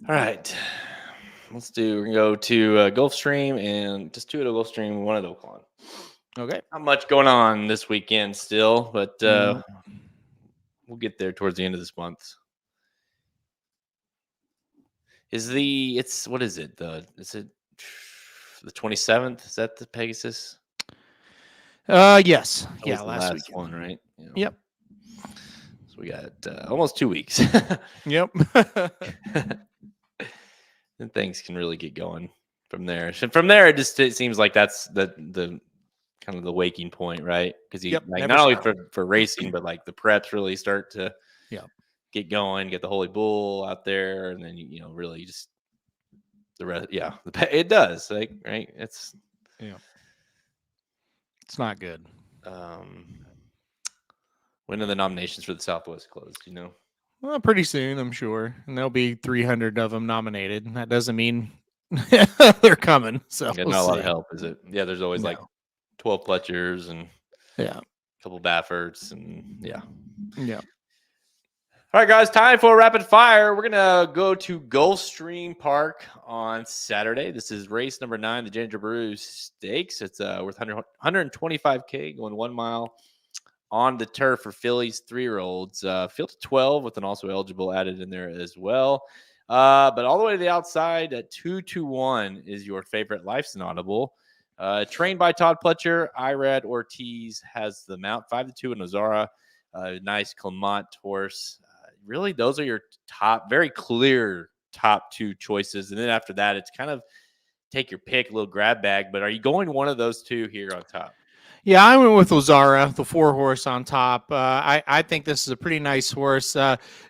B: All right. We're gonna go to Gulfstream and just two at Gulfstream, one at Oaklawn.
C: Okay.
B: Not much going on this weekend still, but we'll get there towards the end of this month. What is it? Is it the 27th? Is that the Pegasus?
C: Yes.
B: That
C: Yeah,
B: was the
C: last weekend.
B: one, right? Yeah.
C: Yep.
B: So we got almost 2 weeks.
C: Yep.
B: And things can really get going from there. So from there, it seems like that's the kind of the waking point, right? Because you like
C: never
B: not only
C: stop.
B: for racing, but like the preps really start to get going, get the Holy Bull out there, and then you know really just the rest. Yeah, it does. Like right, it's
C: not good.
B: When are the nominations for the Southwest closed? You know.
C: Well, pretty soon, I'm sure, and there'll be 300 of them nominated. That doesn't mean they're coming. So
B: not a lot of help, is it? Yeah, there's always like 12 Pletchers and a couple Bafferts and
C: yeah.
B: All right, guys, time for rapid fire. We're gonna go to Gulfstream Park on Saturday. This is race number 9, the Ginger Brew Stakes. It's worth 125K, going 1 mile on the turf for fillies 3-year-olds. Field of 12 with an also eligible added in there as well. But all the way to the outside at 2-1 is your favorite Life's Inaudible. Trained by Todd Pletcher, Irad Ortiz has the mount 5-2 in Ozara. Nice Clement horse. Really, those are your very clear top 2 choices. And then after that, it's kind of take your pick, a little grab bag. But are you going one of those 2 here on top?
C: Yeah, I went with Ozara, the 4-horse on top. I think this is a pretty nice horse.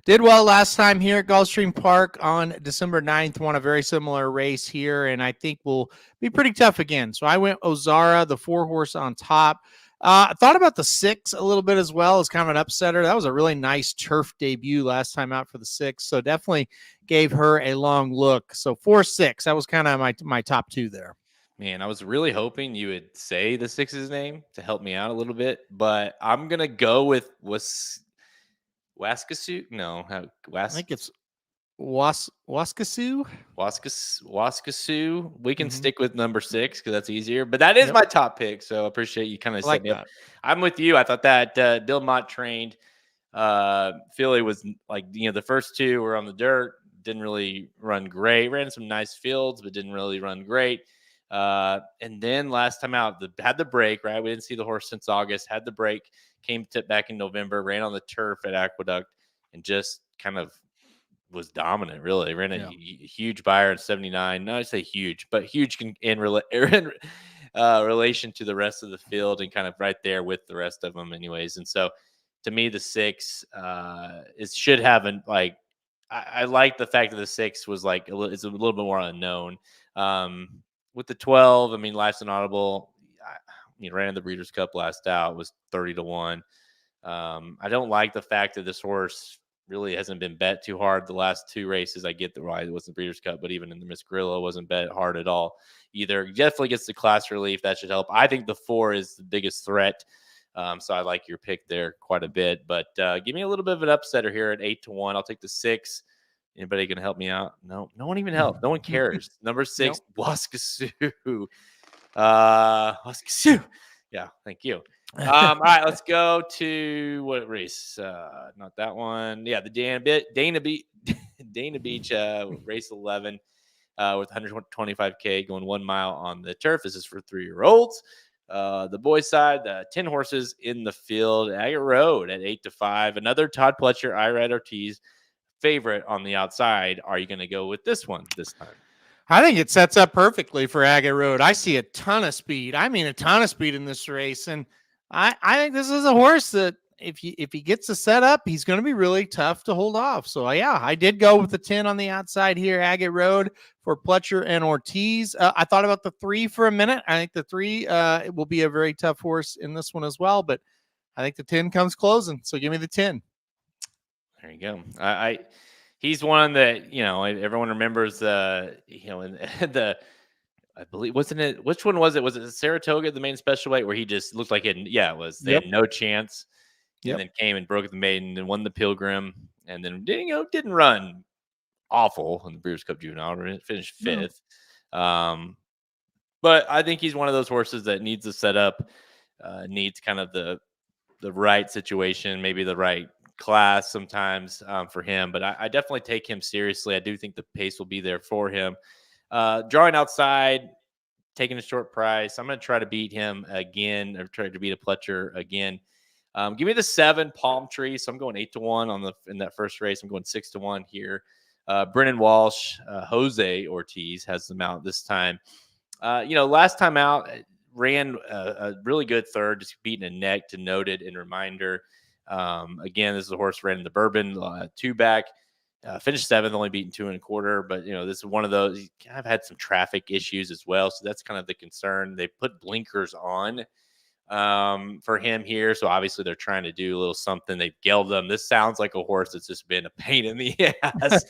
C: Did well last time here at Gulfstream Park on December 9th. Won a very similar race here, and I think will be pretty tough again. So I went Ozara, the 4-horse on top. I thought about the 6 a little bit as well as kind of an upsetter. That was a really nice turf debut last time out for the 6, so definitely gave her a long look. So 4-6, that was kind of my top 2 there.
B: Man, I was really hoping you would say the 6's name to help me out a little bit, but I'm gonna go with Waskasu. No,
C: I think it's Waskasu.
B: Waskasu. We can stick with number 6 because that's easier. But that is my top pick, so I appreciate you kind of setting me up. I'm with you. I thought that Dilmont trained filly was like the first 2 were on the dirt, didn't really run great. Ran some nice fields, but didn't really run great. And then last time out, had the break, right? We didn't see the horse since August, had the break, came to back in November, ran on the turf at Aqueduct, and just kind of was dominant, really. Ran a huge buyer in 79. Not to say huge, but huge in relation to the rest of the field and kind of right there with the rest of them anyways. And so to me, the 6 should have I like the fact that the 6 was it's a little bit more unknown. With the 12, I mean, Life's Inaudible, ran the Breeders' Cup last out, was 30-1. I don't like the fact that this horse really hasn't been bet too hard the last 2 races. I get why it wasn't the Breeders' Cup, but even in the Miss Grillo, wasn't bet hard at all either. Definitely gets the class relief. That should help. I think the 4 is the biggest threat. So I like your pick there quite a bit. But give me a little bit of an upsetter here at 8-1. I'll take the 6. Anybody going to help me out? No one even helped. No one cares. Number 6, Waskasu. Waskasu. Yeah, thank you. All right, let's go to what race? Not that one. Yeah, the Dania Beach race 11. with 125K going 1 mile on the turf. This is for 3-year-olds. The boys' side, 10 horses in the field. Agate Road at 8-5. Another Todd Pletcher, Irad Ortiz favorite on the outside. Are you going to go with this one this time?
C: I think it sets up perfectly for Agate Road. I see a ton of speed. I mean, a ton of speed in this race. And I think this is a horse that if he gets a setup, he's going to be really tough to hold off. So, yeah, I did go with the 10 on the outside here, Agate Road for Pletcher and Ortiz. I thought about the 3 for a minute. I think the 3 it will be a very tough horse in this one as well. But I think the 10 comes closing. So give me the 10.
B: There you go. He's one that, everyone remembers, in the, I believe, wasn't it, which one was it? Was it Saratoga, the main special weight, where he just looked like it was, they had no chance, and then came and broke the maiden and won the Pilgrim, and then, didn't run awful in the Brews Cup Juvenile, finished 5th. But I think he's one of those horses that needs a setup, needs kind of the right situation, maybe the right class sometimes for him, but I definitely take him seriously. I do think the pace will be there for him. Drawing outside, taking a short price. I'm going to try to beat him again, or try to beat a Pletcher again. Give me the 7 Palm Tree. So I'm going 8-1 in that first race. I'm going 6-1 here. Brennan Walsh, Jose Ortiz has them out this time. Last time out, ran a really good third, just beating a neck to Noted and Reminder. Again, this is a horse ran in the Bourbon 2-back, finished 7th, only beaten 2 1/4. But this is one of those. He kind of had some traffic issues as well, so that's kind of the concern. They put blinkers on for him here, so obviously they're trying to do a little something. They've gelled him. This sounds like a horse that's just been a pain in the ass.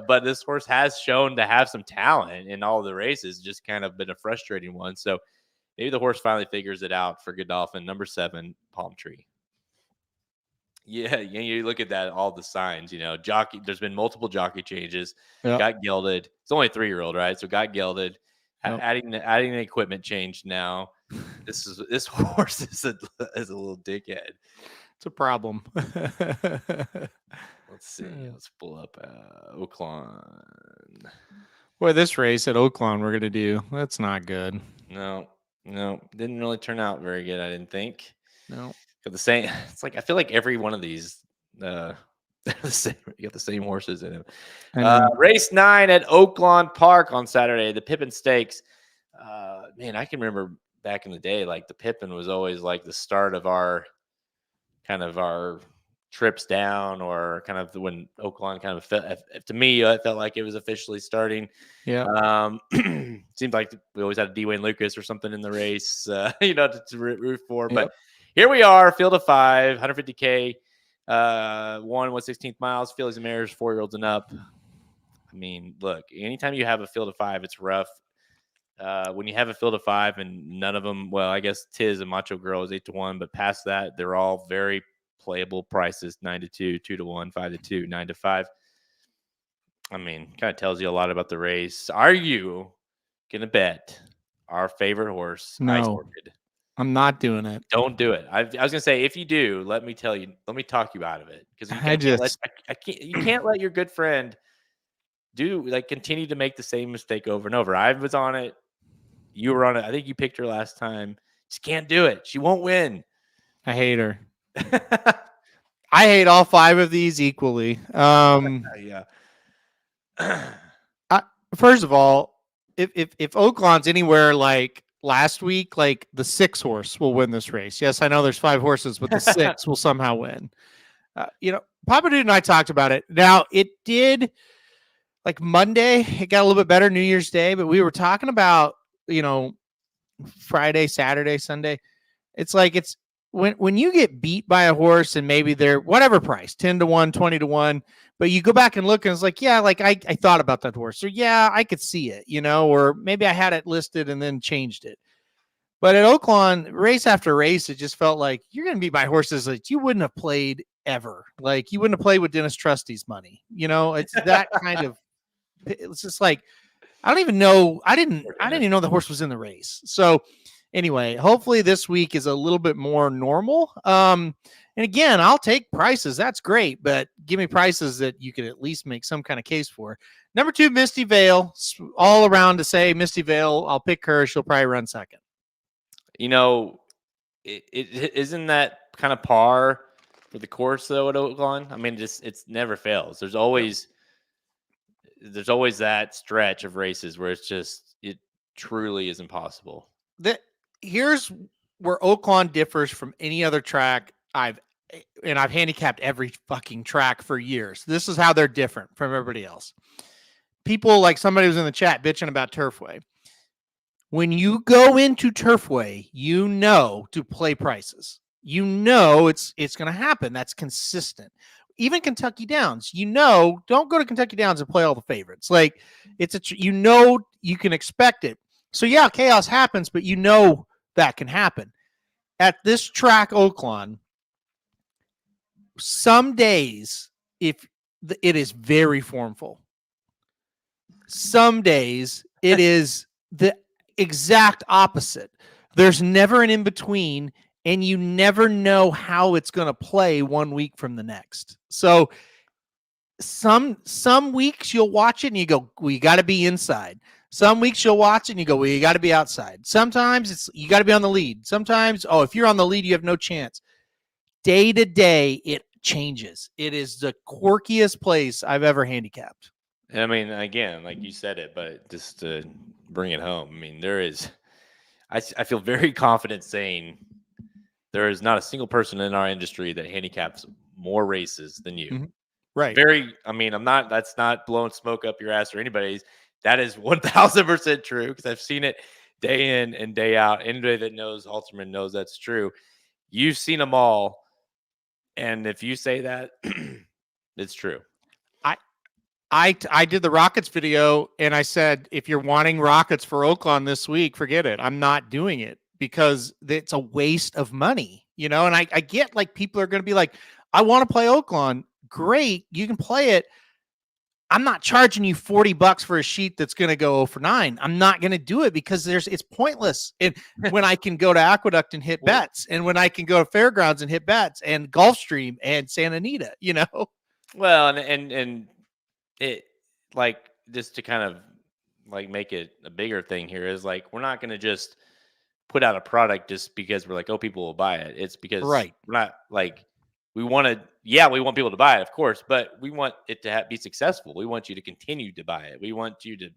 B: But this horse has shown to have some talent in all the races. Just kind of been a frustrating one. So maybe the horse finally figures it out for Godolphin. Number 7, Palm Tree. Yeah, you look at that, all the signs, jockey. There's been multiple jockey changes. Yep. Got gelded. It's only a 3-year-old, right? So got gelded. Yep. Adding the equipment change now. This horse is a little dickhead.
C: It's a problem.
B: Let's see. Let's pull up Oaklawn.
C: Boy, this race at Oaklawn we're gonna do. That's not good.
B: No, didn't really turn out very good. I didn't think.
C: No,
B: got the same. It's like I feel like every one of these, the same. You got the same horses in them. Race 9 at Oaklawn Park on Saturday. The Pippin Stakes. Man, I can remember back in the day, like the Pippin was always like the start of our trips down, or kind of when Oaklawn kind of felt, to me, I felt like it was officially starting.
C: Yeah.
B: Seemed like we always had a Dwayne Lucas or something in the race, to root for. Yep. But here we are, field of 5, 150K, 1/16 miles, fillies and mares, 4-year-olds and up. I mean, look, anytime you have a field of 5, it's rough. When you have a field of 5 and none of them, well, I guess Tiz and Macho Girl is 8-1, but past that, they're all very playable prices: 9-2, 2-1, 5-2, 9-5. I mean, kind of tells you a lot about the race. Are you gonna bet our favorite horse?
C: No, I'm not doing it.
B: Don't do it. I was gonna say, if you do, let me talk you out of it, because you can't let your good friend continue to make the same mistake over and over. I was on it. You were on it. I think you picked her last time. Just can't do it. She won't win.
C: I hate her. I hate all 5 of these equally.
B: Yeah.
C: First of all, if Oaklawn's anywhere like last week, like the 6 horse will win this race. Yes, I know there's 5 horses, but the 6 will somehow win. Papa Dude and I talked about it. Now, it did, like Monday, it got a little bit better, New Year's Day, but we were talking about, Friday, Saturday, Sunday. It's like, it's when you get beat by a horse and maybe they're whatever price, 10-1, 20-1, but you go back and look and it's like, yeah, like I thought about that horse. So yeah, I could see it, or maybe I had it listed and then changed it. But at Oaklawn, race after race, it just felt like you're going to be by horses that you wouldn't have played ever. Like you wouldn't have played with Dennis Trusty's money. It's that kind of, it's just like, I don't even know. I didn't even know the horse was in the race. So anyway, hopefully this week is a little bit more normal. And again, I'll take prices. That's great, but give me prices that you can at least make some kind of case for. Number 2, Misty Vale, all around to say Misty Vale. I'll pick her. She'll probably run second.
B: You know, it isn't that kind of par for the course though at Oaklawn. I mean, it's never fails. There's always that stretch of races where it truly is impossible.
C: Here's where Oaklawn differs from any other track I've handicapped every fucking track for years. This is how they're different from everybody else. People like somebody was in the chat bitching about Turfway. When you go into Turfway, you know to play prices. You know it's going to happen. That's consistent. Even Kentucky Downs, don't go to Kentucky Downs and play all the favorites. Like you can expect it. So yeah, chaos happens, but you know that can happen. At this track, Oaklawn, some days it is very formful. Some days it is the exact opposite. There's never an in between, and you never know how it's going to play 1 week from the next. So some weeks you'll watch it and you go, well, you got to be inside. Some weeks you'll watch it and you go, well, you got to be outside. Sometimes you got to be on the lead. Sometimes, if you're on the lead, you have no chance. Day to day, it changes. It is the quirkiest place I've ever handicapped.
B: I mean, again, like you said it, but just to bring it home, I mean, I feel very confident saying there is not a single person in our industry that handicaps more races than you.
C: Mm-hmm. Right.
B: That's not blowing smoke up your ass or anybody's. That is 1000% true because I've seen it day in and day out. Anybody that knows Halterman knows that's true. You've seen them all. And if you say that, it's true.
C: I did the Rockets video and I said, if you're wanting Rockets for Oaklawn this week, forget it. I'm not doing it because it's a waste of money, and I get like people are going to be like, I want to play Oaklawn. Great. You can play it. I'm not charging you $40 for a sheet that's going to go 0-for-9. I'm not going to do it because it's pointless. And when I can go to Aqueduct and hit bets, and when I can go to Fairgrounds and hit bets, and Gulfstream and Santa Anita,
B: Well, and it, like, just to kind of like make it a bigger thing here is like, we're not going to just put out a product just because we're like, people will buy it. It's because we're not like, we want people to buy it, of course, but we want it to be successful. We want you to continue to buy it. We want you to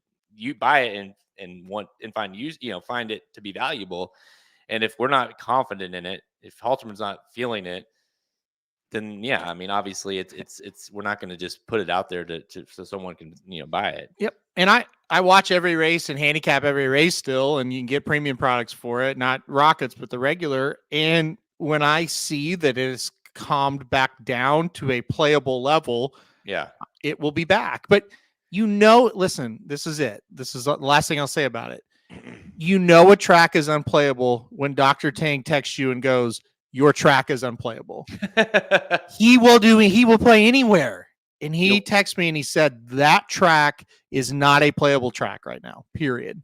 B: buy it and find it to be valuable. And if we're not confident in it, if Halterman's not feeling it, then yeah, I mean, obviously it's we're not going to just put it out there so someone can buy it.
C: Yep. And I watch every race and handicap every race still, and you can get premium products for it, not Rockets, but the regular. And when I see that it is calmed back down to a playable level,
B: yeah,
C: it will be back. But listen, this is it. This is the last thing I'll say about it. A track is unplayable when Dr. Tang texts you and goes, your track is unplayable. He will play anywhere. And he texted me and he said, that track is not a playable track right now, period.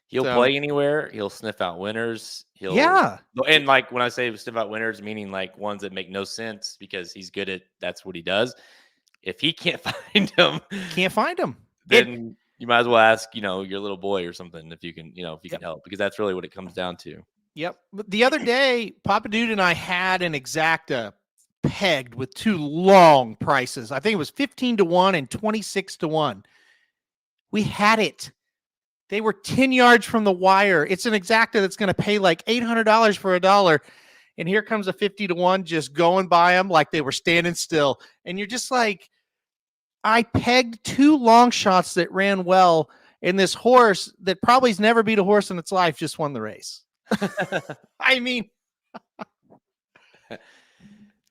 B: He'll play anywhere. He'll sniff out winners. And like when I say sniff out winners, meaning like ones that make no sense because he's good at, that's what he does. If he can't find them, then you might as well ask, your little boy or something if you can, can help, because that's really what it comes down to.
C: Yep. But the other day, Papa Dude and I had an exacta pegged with two long prices. I think it was 15-1 and 26-1. We had it. They were 10 yards from the wire. It's an exacta that's going to pay like $800 for $1. And here comes a 50-1 just going by them like they were standing still. And you're just like, I pegged two long shots that ran well, and this horse that probably's never beat a horse in its life just won the race. I mean,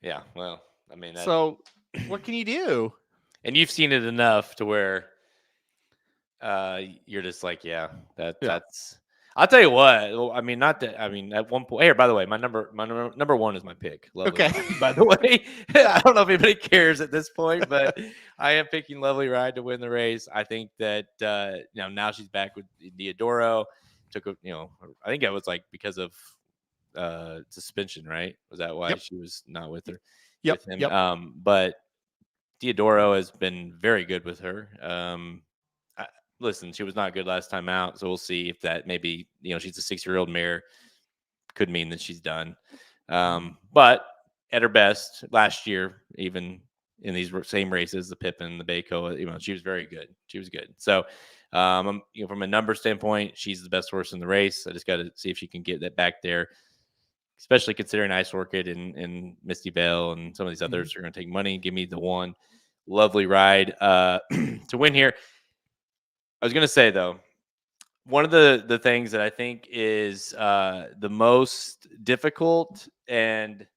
B: yeah, well, I mean,
C: so what can you do?
B: And you've seen it enough to where you're just like, that's. I'll tell you what. I mean, not that. I mean, at one point. Here, by the way, my number one is my pick. Lovely
C: okay.
B: Ride, by the way, I don't know if anybody cares at this point, but I am picking Lovely Ride to win the race. I think that now she's back with Diodoro. took a, I think it was like because of suspension, right? Was that why she was not with her? With him. But Teodoro has been very good with her. Listen, she was not good last time out, so we'll see if that maybe, she's a 6-year-old mare, could mean that she's done. But at her best last year, even in these same races, the Pippin, the Bayco, she was very good. She was good. So, from a number standpoint, she's the best horse in the race. I just got to see if she can get that back there, especially considering Ice Orchid and Misty Vale and some of these others are going to take money. Give me the one. Lovely ride to win here. I was going to say, though, one of the things that I think is the most difficult and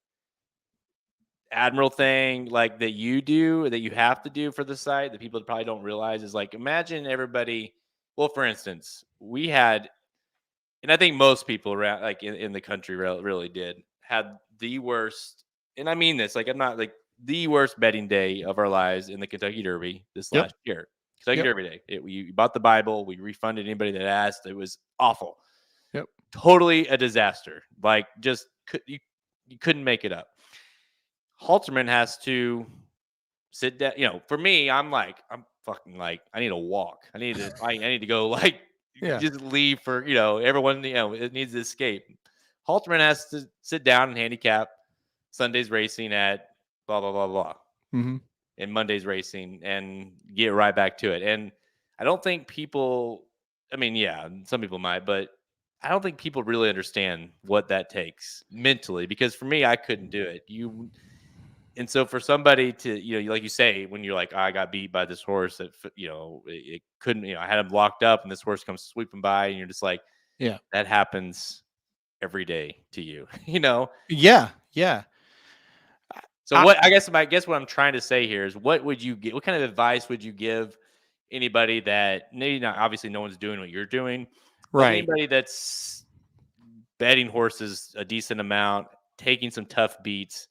B: admirable thing, like that you have to do for the site that people probably don't realize, is like, imagine everybody. Well, for instance, we had, and I think most people around, like in the country, really did, had the worst, and I mean this, like, I'm not like, the worst betting day of our lives in the Kentucky Derby this last year. Kentucky Derby day. We bought the Bible. We refunded anybody that asked. It was awful. Totally a disaster. Like, just you couldn't make it up. Halterman has to sit down. For me, I'm fucking like, I need a walk. I need to go, like, just leave for, everyone, it needs to escape. Halterman has to sit down and handicap Sunday's racing at blah, blah, blah, blah. And Monday's racing and get right back to it. And I don't think people, some people might, but I don't think people really understand what that takes mentally, because for me, I couldn't do it. And so for somebody to, like you say, when you're like, I got beat by this horse that, it couldn't, I had him locked up and this horse comes sweeping by, and you're just like, that happens every day to you,
C: Yeah.
B: So I guess what I'm trying to say here is, what kind of advice would you give anybody that, maybe not, obviously no one's doing what you're doing, right? Anybody that's betting horses a decent amount, taking some tough beats,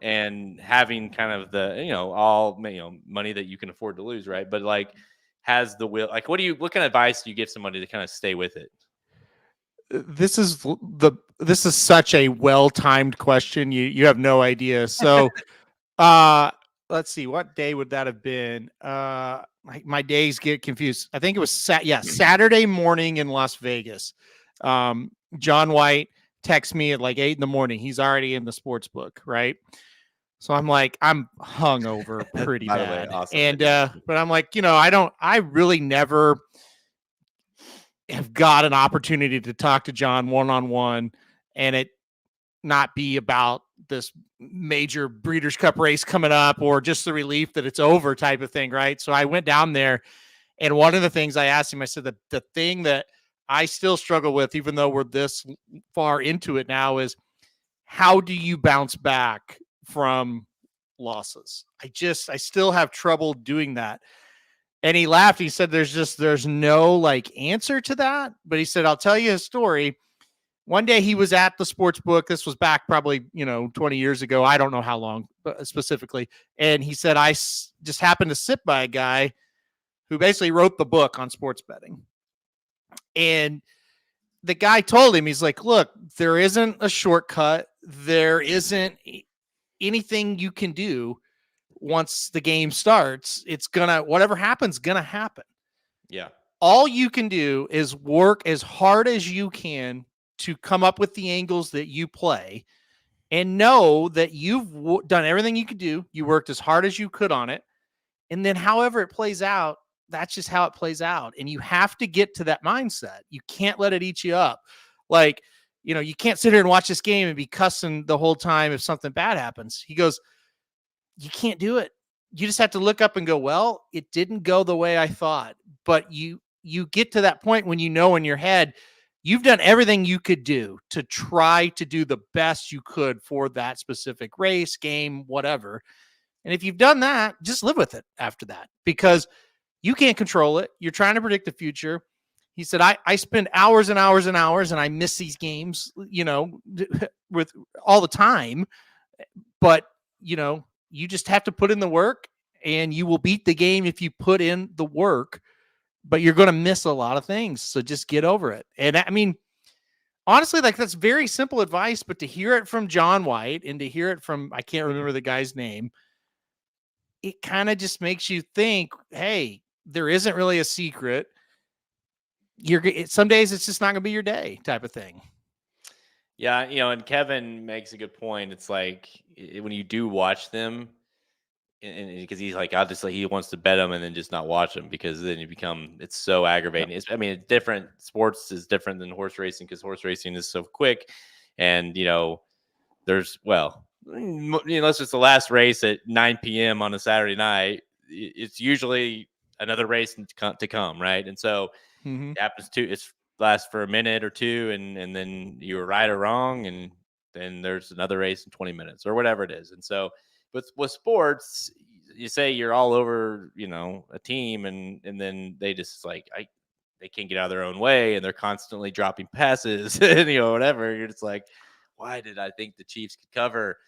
B: and having kind of the, all, money that you can afford to lose, right? But like, has the will, like, what kind of advice do you give somebody to kind of stay with it?
C: This is such a well-timed question. You have no idea. So, let's see, what day would that have been? My days get confused. I think it was Saturday morning in Las Vegas. John White texts me at like 8 a.m. He's already in the sports book, right? So I'm like, I'm hungover pretty bad. Way, awesome. And but I'm like, I really never have got an opportunity to talk to John one-on-one and it not be about this major Breeders' Cup race coming up or just the relief that it's over type of thing, right? So I went down there, and one of the things I asked him, I said, the thing that I still struggle with, even though we're this far into it now, is how do you bounce back from losses? I still have trouble doing that. And he laughed. He said, there's no like answer to that. But he said, I'll tell you a story. One day he was at the sports book. This was back probably, 20 years ago. I don't know how long specifically. And he said, I just happened to sit by a guy who basically wrote the book on sports betting. And the guy told him, he's like, look, there isn't a shortcut. There isn't anything you can do. Once the game starts, it's whatever happens, gonna happen.
B: Yeah.
C: All you can do is work as hard as you can to come up with the angles that you play, and know that you've done everything you could do. You worked as hard as you could on it. And then however it plays out, that's just how it plays out. And you have to get to that mindset. You can't let it eat you up. Like, you can't sit here and watch this game and be cussing the whole time if something bad happens. He goes, you can't do it. You just have to look up and go, well, it didn't go the way I thought. But you get to that point when in your head, you've done everything you could do to try to do the best you could for that specific race, game, whatever. And if you've done that, just live with it after that, because you can't control it. You're trying to predict the future. He said, I spend hours and hours and hours, and I miss these games, with all the time. But, you just have to put in the work, and you will beat the game if you put in the work. but you're going to miss a lot of things. So just get over it. And I mean, honestly, like that's very simple advice, but to hear it from John White and to hear it from, I can't remember the guy's name, it kind of just makes you think, hey, there isn't really a secret. Some days it's just not going to be your day type of thing.
B: Yeah, and Kevin makes a good point. It's like when you do watch them, and because he's like, obviously he wants to bet them and then just not watch them because then it's so aggravating.
C: Yep.
B: I mean, it's different. Sports is different than horse racing because horse racing is so quick, and there's unless it's the last race at 9 p.m. on a Saturday night, it's usually another race to come, right? And so it happens it's lasts for a minute or two, and then you were right or wrong, and then there's another race in 20 minutes or whatever it is. And so with sports, you say you're all over, a team, and then they just they can't get out of their own way, and they're constantly dropping passes, and whatever. You're just like, why did I think the Chiefs could cover?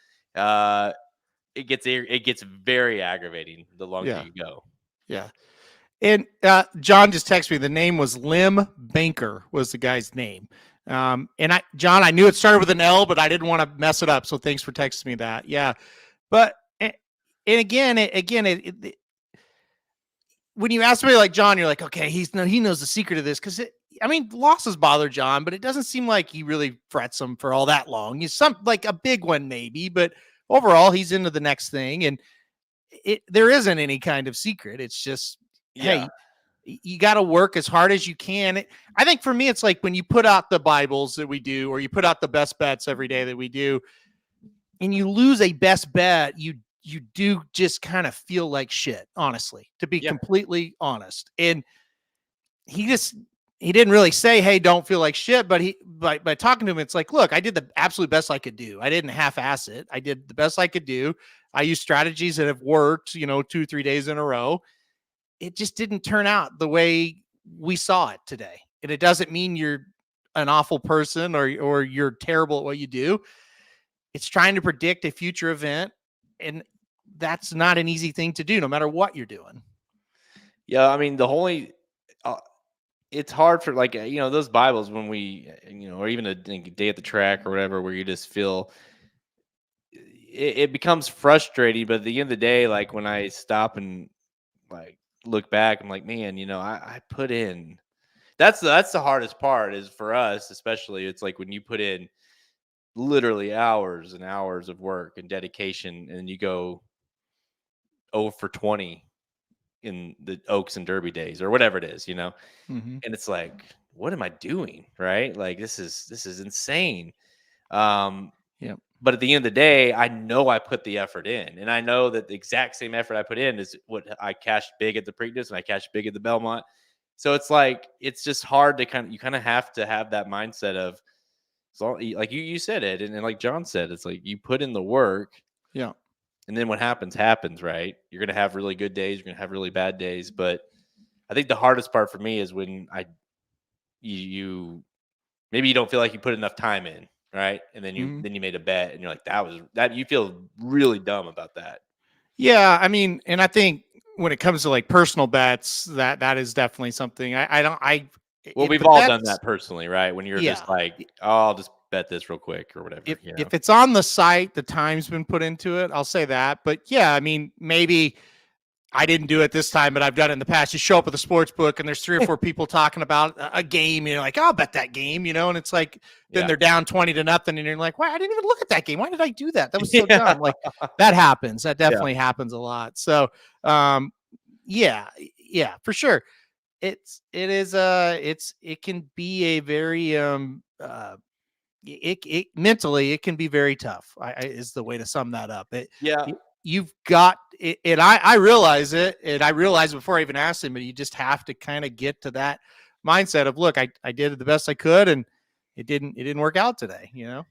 B: It gets very aggravating the longer you go.
C: Yeah. And John just texted me. The name was Lim Banker was the guy's name. And John, I knew it started with an L, but I didn't want to mess it up. So thanks for texting me that. Yeah. But, and again, when you ask me like John, you're like, okay, he knows the secret of this. Cause losses bother John, but it doesn't seem like he really frets them for all that long. He's like a big one maybe, but overall he's into the next thing. And there isn't any kind of secret. It's just, hey, you got to work as hard as you can. I think for me, it's like when you put out the Bibles that we do, or you put out the best bets every day that we do, and you lose a best bet, you do just kind of feel like shit, honestly, to be completely honest. And he didn't really say, hey, don't feel like shit, but by talking to him, it's like, look, I did the absolute best I could do. I didn't half-ass it. I did the best I could do. I used strategies that have worked, 2-3 days in a row. It just didn't turn out the way we saw it today. And it doesn't mean you're an awful person or you're terrible at what you do. It's trying to predict a future event. And that's not an easy thing to do, no matter what you're doing.
B: Yeah. I mean, it's hard for those Bibles when we, or even a day at the track or whatever, where you just feel it becomes frustrating. But at the end of the day, like when I stop and look back, I'm like, man, I put in, that's the hardest part is for us, especially. It's like when you put in literally hours and hours of work and dedication, and you go 0 for 20 in the Oaks and Derby days or whatever it is, and it's like, what am I doing? Right. Like this is insane. But at the end of the day, I know I put the effort in, and I know that the exact same effort I put in is what I cashed big at the Preakness and I cashed big at the Belmont. So it's like, it's just hard to you kind of have to have that mindset of, like you said it. And like John said, it's like you put in the work.
C: Yeah.
B: And then what happens, right? You're going to have really good days. You're going to have really bad days. But I think the hardest part for me is when you maybe you don't feel like you put enough time in. Right. And then you made a bet and you're like, that you feel really dumb about that.
C: Yeah. And I think when it comes to like personal bets, that is definitely something
B: we've all done that personally, right? When you're just like, oh, I'll just bet this real quick or whatever.
C: If it's on the site, the time's been put into it, I'll say that. But yeah, maybe I didn't do it this time, but I've done it in the past. You show up at the sports book and there's 3 or 4 people talking about a game. You're like, I'll bet that game, and it's like, then they're down 20-0. And you're like, why? I didn't even look at that game. Why did I do that? That was so dumb. Like that happens. That definitely happens a lot. So, yeah, for sure. It can be a very, mentally, it can be very tough. Is the way to sum that up. You've got it, and I realize it, and I realized before I even asked him, but you just have to kind of get to that mindset of, look, I did the best I could, and it didn't work out today,
B: And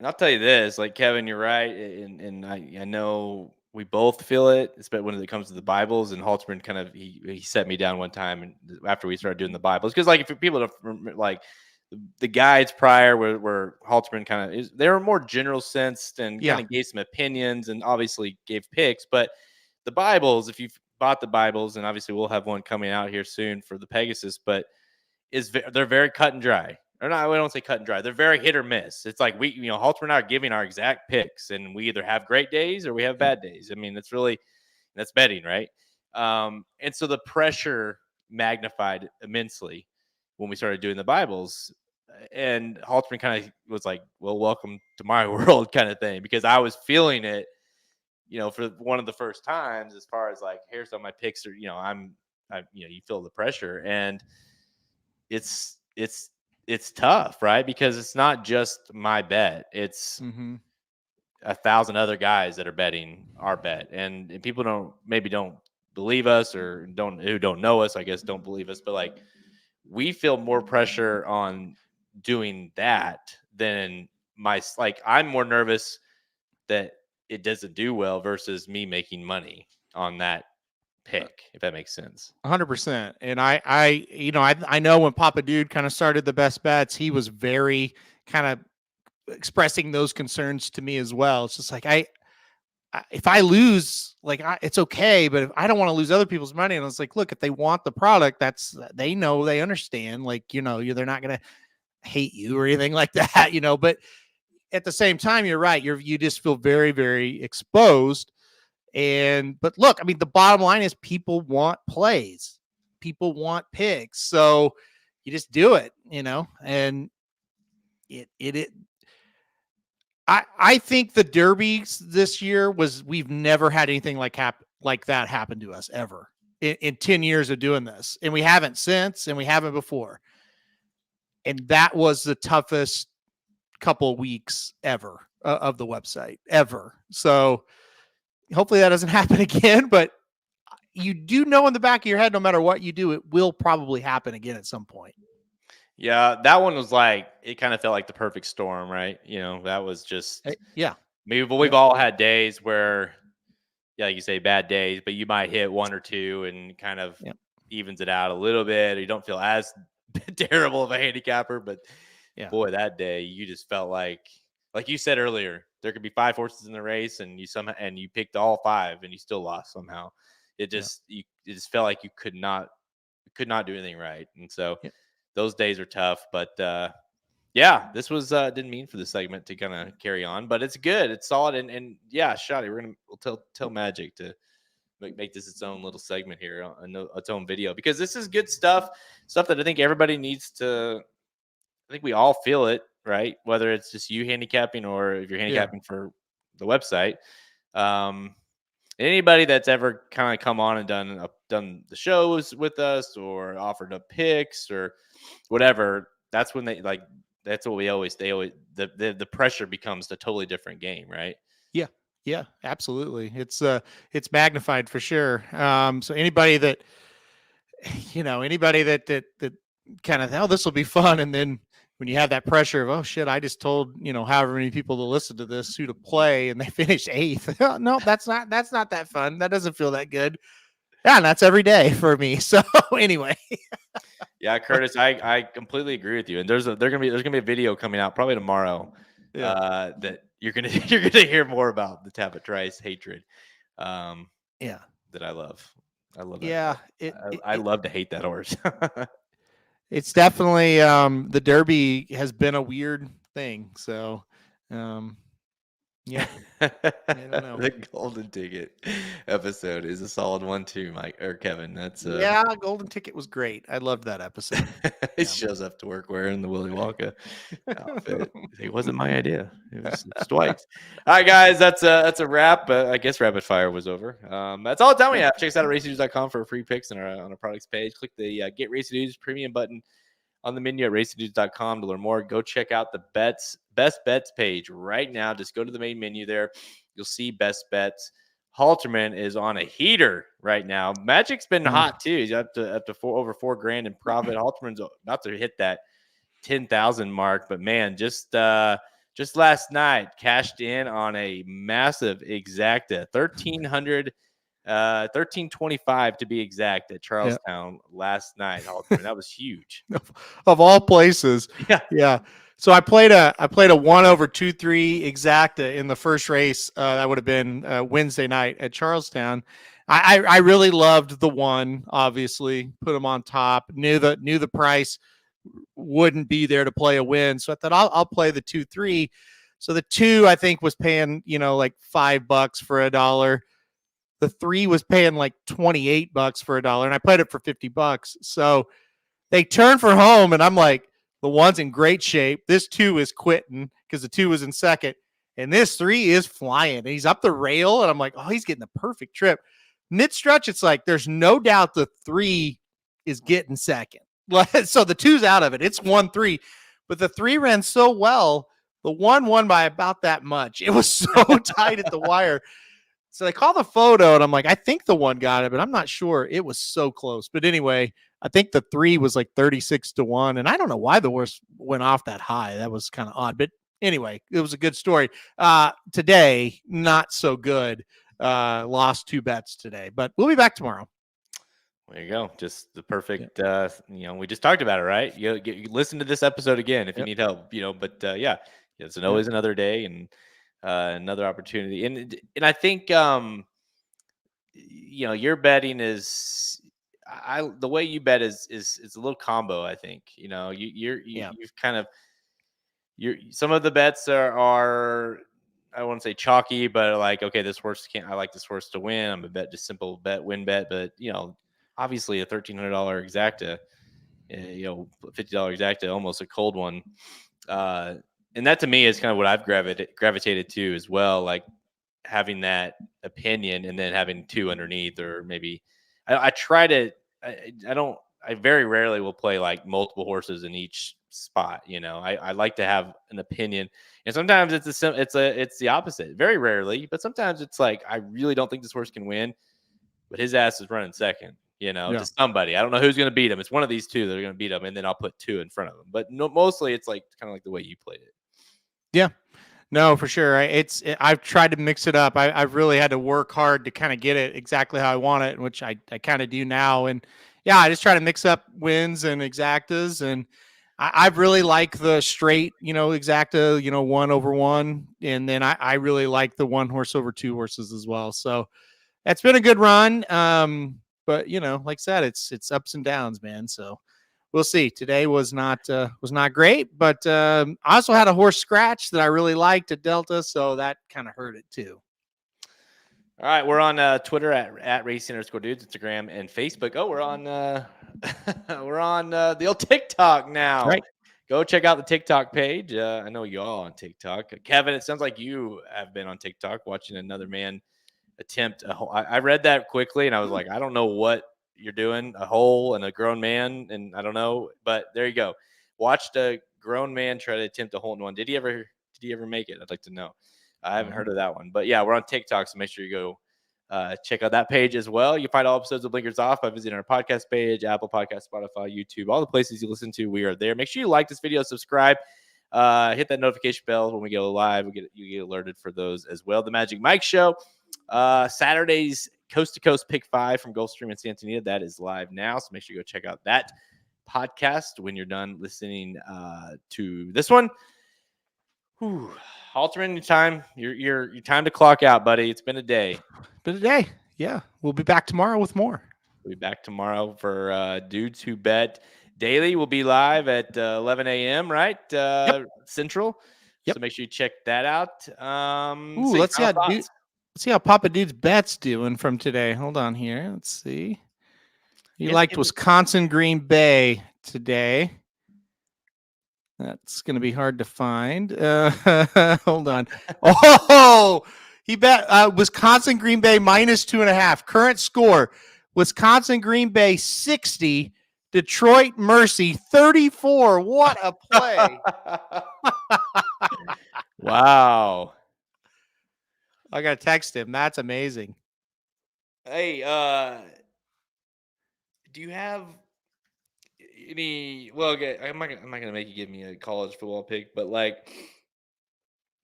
B: I'll tell you this, like Kevin, you're right, and I know we both feel it, especially when it comes to the Bibles. And Halterman kind of he set me down one time, and after we started doing the Bibles, because like if people don't like. The guides prior were Halterman kind of they were more general sensed and kind of gave some opinions and obviously gave picks, but the Bibles, if you've bought the Bibles, and obviously we'll have one coming out here soon for the Pegasus, but they're very cut and dry. Or not, we don't say cut and dry. They're very hit or miss. It's like Halterman and I are giving our exact picks, and we either have great days or we have bad days. I mean, that's betting, right? And so the pressure magnified immensely when we started doing the Bibles. And Halterman kind of was like, well, welcome to my world kind of thing, because I was feeling it, for one of the first times, as far as like, here's how my picks are, you feel the pressure, and it's tough, right? Because it's not just my bet. It's 1,000 other guys that are betting our bet. And people don't believe us, or who don't know us, I guess, don't believe us. But like, we feel more pressure on doing that than I'm more nervous that it doesn't do well versus me making money on that pick, if that makes sense.
C: 100%. And I know when Papa Dude kind of started the best bets, he was very kind of expressing those concerns to me as well. It's just like, if I lose, it's okay, but if I don't want to lose other people's money. And it's like, look, if they want the product, they know, they understand, they're not going to hate you or anything like that, but at the same time, you're right. You just feel very, very exposed. But look, I mean, the bottom line is people want plays, people want picks. So you just do it, and I think the derbies this year we've never had anything like that happen to us ever in 10 years of doing this. And we haven't since, and we haven't before. And that was the toughest couple of weeks ever of the website ever. So hopefully that doesn't happen again, but you do know in the back of your head, no matter what you do, it will probably happen again at some point.
B: Yeah, that one was it kind of felt like the perfect storm, right? That was just, we've all had days where, like you say, bad days, but you might hit one or two and kind of evens it out a little bit. Or you don't feel as terrible of a handicapper, but boy, that day you just felt like you said earlier, there could be 5 horses in the race, and you picked all 5 and you still lost somehow. It just felt like you could not do anything right. And so those days are tough, but this was didn't mean for the segment to kind of carry on, but it's good, it's solid, and Shotty, we'll tell Magic to make this its own little segment here, its own video, because this is good stuff that I think everybody needs to. I think we all feel it, right? Whether it's just you handicapping or if you're handicapping for the website. Anybody that's ever kind of come on and done the shows with us or offered up picks or whatever, that's when that's what the pressure becomes a totally different game, right?
C: Yeah, absolutely. It's magnified for sure. So anybody that kind of, this will be fun. And then when you have that pressure of, oh shit, I just told, however many people to listen to this who to play, and they finish 8th. No, that's not that fun. That doesn't feel that good. Yeah. And that's every day for me. So anyway.
B: Yeah, Curtis, I completely agree with you. And there's gonna be a video coming out probably tomorrow that you're gonna hear more about the Tabit Trice hatred. That I love. I love that.
C: Yeah,
B: I love to hate that horse.
C: It's definitely the Derby has been a weird thing. So I don't know.
B: The Golden Ticket episode is a solid one too, Mike or Kevin. That's
C: Golden Ticket was great. I loved that episode.
B: He shows up to work wearing the Willy Wonka outfit. It wasn't my idea. It was Dwight's. All right, guys, that's a wrap. I guess rapid fire was over. That's all the time we have. Check us out at racedudes.com for free picks on our products page. Click the Get Race Dudes premium button on the menu at racedudes.com to learn more. Go check out the best bets page right now. Just go to the main menu there. You'll see best bets. Halterman is on a heater right now. Magic's been hot too. He's up to over $4,000 in profit. Halterman's about to hit that 10,000 mark. But man, just last night cashed in on a massive exacta, 1325 to be exact at Charlestown last night. Halterman, that was huge.
C: Of all places.
B: Yeah.
C: So I played a 1/2-3 exacta in the first race. That would have been Wednesday night at Charlestown. I really loved the one. Obviously, put him on top. Knew the price wouldn't be there to play a win, so I thought I'll play the 2-3. So the 2 I think was paying like $5 for $1. The 3 was paying like $28 for $1, and I played it for $50. So they turn for home, and I'm like, the 1's in great shape. This 2 is quitting because the 2 was in second, and this 3 is flying. And he's up the rail, and I'm like, oh, he's getting the perfect trip. Mid stretch, it's like there's no doubt the 3 is getting second. So the 2's out of it. It's 1-3, but the 3 ran so well. The 1 won by about that much. It was so tight at the wire. So they call the photo, and I'm like, I think the 1 got it, but I'm not sure. It was so close. But anyway, I think the 3 was like 36-1, and I don't know why the horse went off that high. That was kind of odd. But anyway, it was a good story. Today, not so good. Lost 2 bets today, but we'll be back tomorrow.
B: There you go. Just the perfect, we just talked about it, right? You listen to this episode again if you need help, but yeah, it's always another day and another opportunity. And I think, your betting is, the way you bet is a little combo. I think, you've kind of, some of the bets are I won't say chalky, but like, okay, this horse I like this horse to win. I'm a bet, just simple bet, win bet. But, obviously a $1,300 exacta, $50 exacta, almost a cold one. And that to me is kind of what I've gravitated to as well. Like having that opinion and then having 2 underneath, or maybe I try to, I very rarely will play like multiple horses in each spot. I like to have an opinion, and sometimes it's the opposite. Very rarely, but sometimes it's like, I really don't think this horse can win, but his ass is running second, to somebody. I don't know who's going to beat him. It's one of these 2 that are going to beat him, and then I'll put 2 in front of him. But mostly it's like kind of like the way you played it.
C: Yeah, no, for sure. I've tried to mix it up. I've really had to work hard to kind of get it exactly how I want it, which I kind of do now. And yeah, I just try to mix up wins and exactas. And I've really like the straight, exacta, 1/1. And then I really like the 1 horse over 2 horses as well. So it's been a good run. But like I said, it's ups and downs, man. So we'll see. Today was not great, but I also had a horse scratch that I really liked at Delta, so that kind of hurt it too.
B: All right, we're on Twitter at @racing_dudes, Instagram and Facebook. Oh, we're on we're on the old TikTok now.
C: Right.
B: Go check out the TikTok page. I know you all on TikTok. Kevin, it sounds like you have been on TikTok watching another man attempt a hole. I read that quickly and I was like, I don't know what you're doing, a hole and a grown man, and I don't know, but there you go. Watched a grown man try to attempt a hole in one. Did he ever make it? I'd like to know. I haven't heard of that one, but yeah, we're on TikTok, so make sure you go check out that page as well. You can find all episodes of Blinkers Off by visiting our podcast page, Apple Podcast, Spotify, YouTube, all the places you listen to. We are there. Make sure you like this video, subscribe, hit that notification bell when we go live. You get alerted for those as well. The Magic Mike Show, Saturdays, Coast to Coast Pick 5 from Gulfstream and Santa Anita. That is live now, so make sure you go check out that podcast when you're done listening to this one. Whew. Halterman, your time. Your time to clock out, buddy. It's been a day.
C: Yeah, we'll be back tomorrow with more.
B: We'll be back tomorrow for Dudes Who Bet Daily. We'll be live at 11 a.m. right? Central.
C: Yep.
B: So make sure you check that out.
C: Let's see how Papa Dude's bet's doing from today. Hold on here. Let's see. He liked Wisconsin Green Bay today. That's going to be hard to find. Hold on. Oh, he bet Wisconsin Green Bay -2.5. Current score: Wisconsin Green Bay 60, Detroit Mercy 34. What a play!
B: Wow.
C: I got to text him. That's amazing.
B: Hey, do you have any? Well, okay, I'm not gonna make you give me a college football pick, but like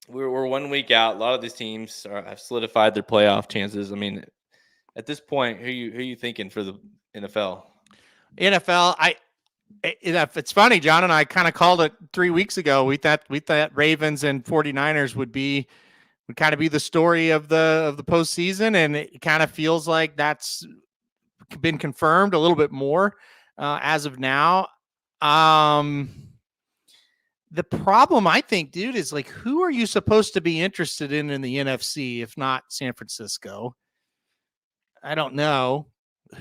B: we're 1 week out. A lot of these teams have solidified their playoff chances. I mean, at this point, who you thinking for the NFL?
C: NFL, It's funny, John and I kind of called it 3 weeks ago. We thought Ravens and 49ers would kind of be the story of the postseason, and it kind of feels like that's been confirmed a little bit more as of now. The problem, I think, dude, is like, who are you supposed to be interested in the NFC if not San Francisco? I don't know.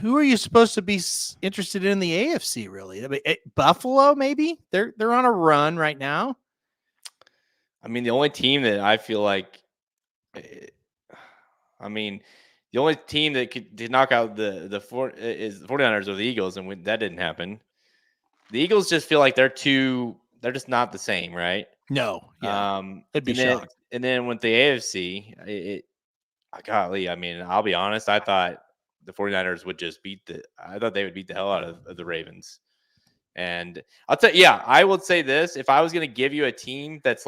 C: Who are you supposed to be interested in the AFC? Really, I mean, Buffalo, maybe they're on a run right now.
B: I mean, the only team that I feel like, I mean, the only team that could knock out is the 49ers or the Eagles, and that didn't happen. The Eagles just feel like they're just not the same, right?
C: No, yeah, it'd be shocked.
B: And then with the AFC, golly, I mean, I'll be honest, I thought the 49ers would just I thought they would beat the hell out of the Ravens. And I'll tell you, yeah, I would say this. If I was going to give you a team that's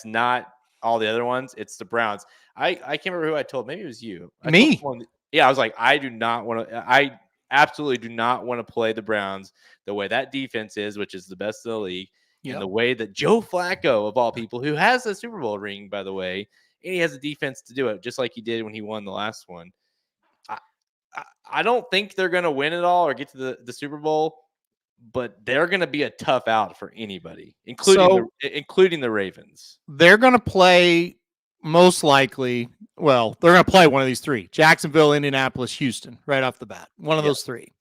B: not all the other ones, it's the Browns. I can't remember who I told. Maybe it was you.
C: Me.
B: Yeah, I was like, I absolutely do not want to play the Browns the way that defense is, which is the best in the league.
C: Yep.
B: And the way that Joe Flacco, of all people, who has a Super Bowl ring, by the way, and he has a defense to do it, just like he did when he won the last one. I don't think they're going to win it all or get to the Super Bowl, but they're going to be a tough out for anybody, including the Ravens.
C: They're going to play most likely. Well, they're going to play one of these three: Jacksonville, Indianapolis, Houston, right off the bat. One of those three.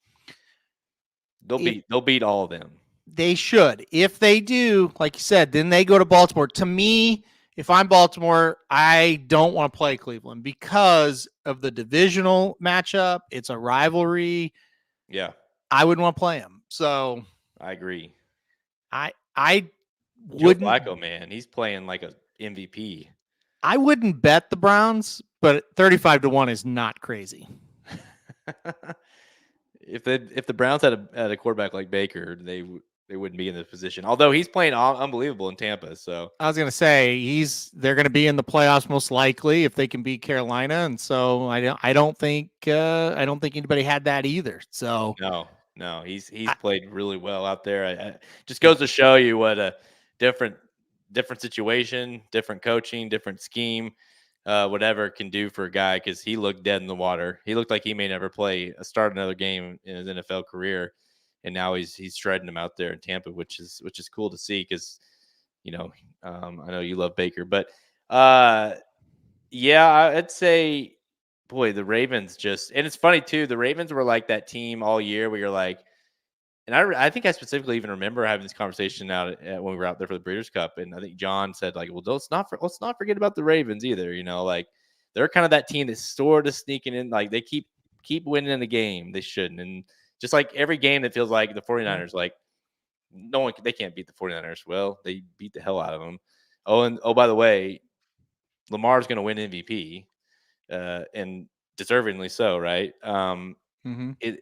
B: They'll beat all of them.
C: They should. If they do, like you said, then they go to Baltimore. To me, if I'm Baltimore, I don't want to play Cleveland because of the divisional matchup. It's a rivalry.
B: Yeah.
C: I wouldn't want to play them. So
B: I agree.
C: I
B: wouldn't. Joe Flacco, man, he's playing like a MVP.
C: I wouldn't bet the Browns, but 35-1 is not crazy.
B: If the Browns had a quarterback like Baker, they wouldn't be in this position. Although he's playing unbelievable in Tampa. So
C: I was going to say they're going to be in the playoffs most likely if they can beat Carolina, and so I don't think anybody had that either. So
B: no, he's played really well out there. Just goes to show you what a different situation, different coaching, different scheme, whatever can do for a guy, because he looked dead in the water. He looked like he may never start another game in his NFL career. And now he's shredding them out there in Tampa, which is cool to see, because, I know you love Baker, but yeah, I'd say, boy, the Ravens and it's funny too. The Ravens were like that team all year where you're like, and I think I specifically even remember having this conversation out when we were out there for the Breeders' Cup, and I think John said like, well, let's not forget about the Ravens either. Like they're kind of that team that's sort of sneaking in, like they keep winning in the game they shouldn't, and just like every game that feels like the 49ers, like they can't beat the 49ers. Well, they beat the hell out of them. Oh, by the way, Lamar's going to win MVP, and deservingly so, right?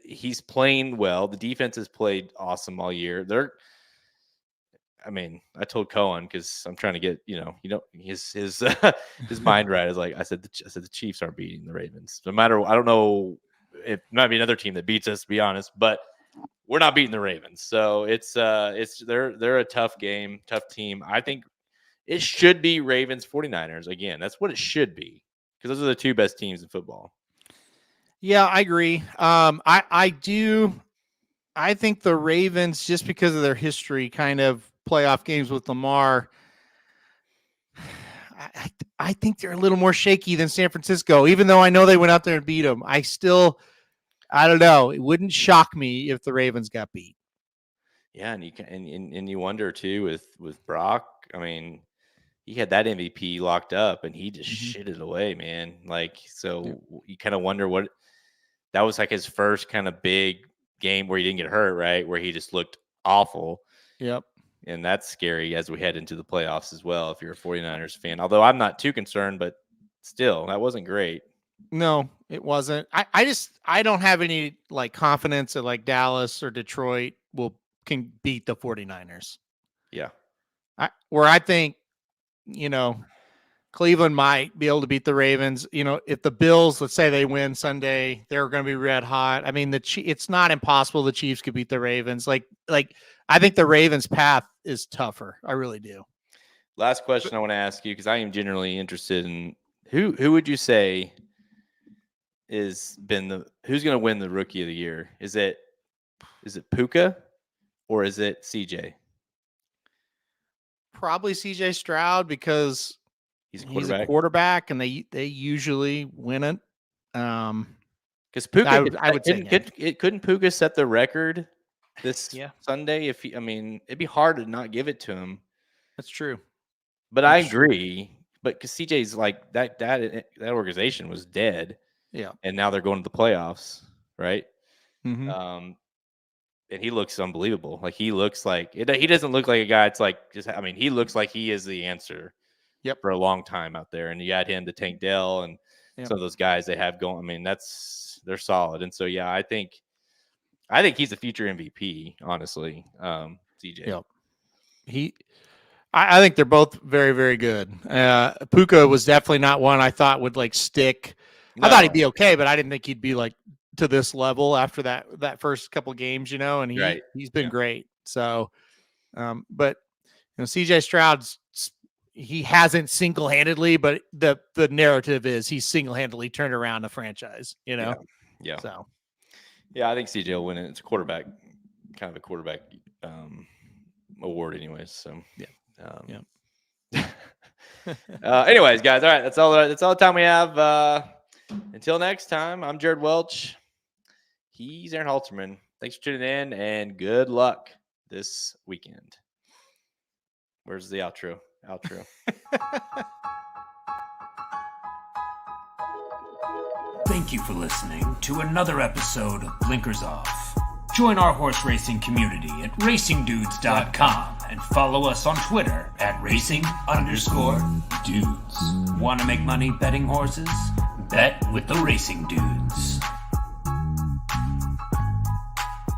B: He's playing well. The defense has played awesome all year. I told Cohen, because I'm trying to get his his mind right. Is like I said the Chiefs aren't beating the Ravens. No matter, I don't know. It might be another team that beats us, to be honest, but we're not beating the Ravens. So they're a tough game, tough team. I think it should be Ravens 49ers again. That's what it should be, because those are the two best teams in football.
C: Yeah, I agree. I think the Ravens, just because of their history, kind of playoff games with Lamar, I think they're a little more shaky than San Francisco, even though I know they went out there and beat them. I don't know. It wouldn't shock me if the Ravens got beat.
B: Yeah, and you wonder too with Brock. I mean, he had that MVP locked up, and he just shit it away, man. Like, so you kind of wonder what that was like, his first kind of big game where he didn't get hurt, right? Where he just looked awful.
C: Yep.
B: And that's scary as we head into the playoffs as well, if you're a 49ers fan. Although I'm not too concerned, but still, that wasn't great.
C: No, it wasn't. I don't have any like confidence that like Dallas or Detroit can beat the 49ers.
B: Yeah.
C: I think, Cleveland might be able to beat the Ravens. You know, if the Bills, let's say they win Sunday, they're going to be red hot. I mean, it's not impossible the Chiefs could beat the Ravens. Like I think the Ravens' path is tougher. I really do.
B: Last question I want to ask you, because I am generally interested in who would you say who's going to win the Rookie of the Year? Is it Puka or is it CJ?
C: Probably CJ Stroud, because
B: He's
C: a quarterback, and they usually win it.
B: Because Puka,
C: I would say
B: couldn't Puka set the record this Sunday? It'd be hard to not give it to him.
C: That's true.
B: But I agree. But because CJ's like that organization was dead.
C: Yeah. And
B: now they're going to the playoffs, right?
C: Mm-hmm.
B: And he looks unbelievable. Like he looks like he doesn't look like a guy. It's like he looks like he is the answer.
C: Yep.
B: For a long time out there, and you add him to Tank Dell and some of those guys they have going. I mean, they're solid. And so I think he's a future MVP. Honestly, CJ.
C: Yep. I think they're both very, very good. Puka was definitely not one I thought would like stick. No. I thought he'd be okay, but I didn't think he'd be like to this level after that first couple games, you know. And he's been great. So, but CJ Stroud's. He hasn't single-handedly, but the narrative is he's single-handedly turned around a franchise, you know?
B: Yeah.
C: So,
B: I think CJ will win it. It's a quarterback award anyways. So, anyways, guys. All right. That's all the time we have. Until next time, I'm Jared Welch. He's Aaron Halterman. Thanks for tuning in, and good luck this weekend. Where's the outro?
A: Thank you for listening to another episode of Blinkers Off. Join our horse racing community at racingdudes.com and follow us on Twitter at racing_dudes. Want to make money betting horses? Bet with the Racing Dudes.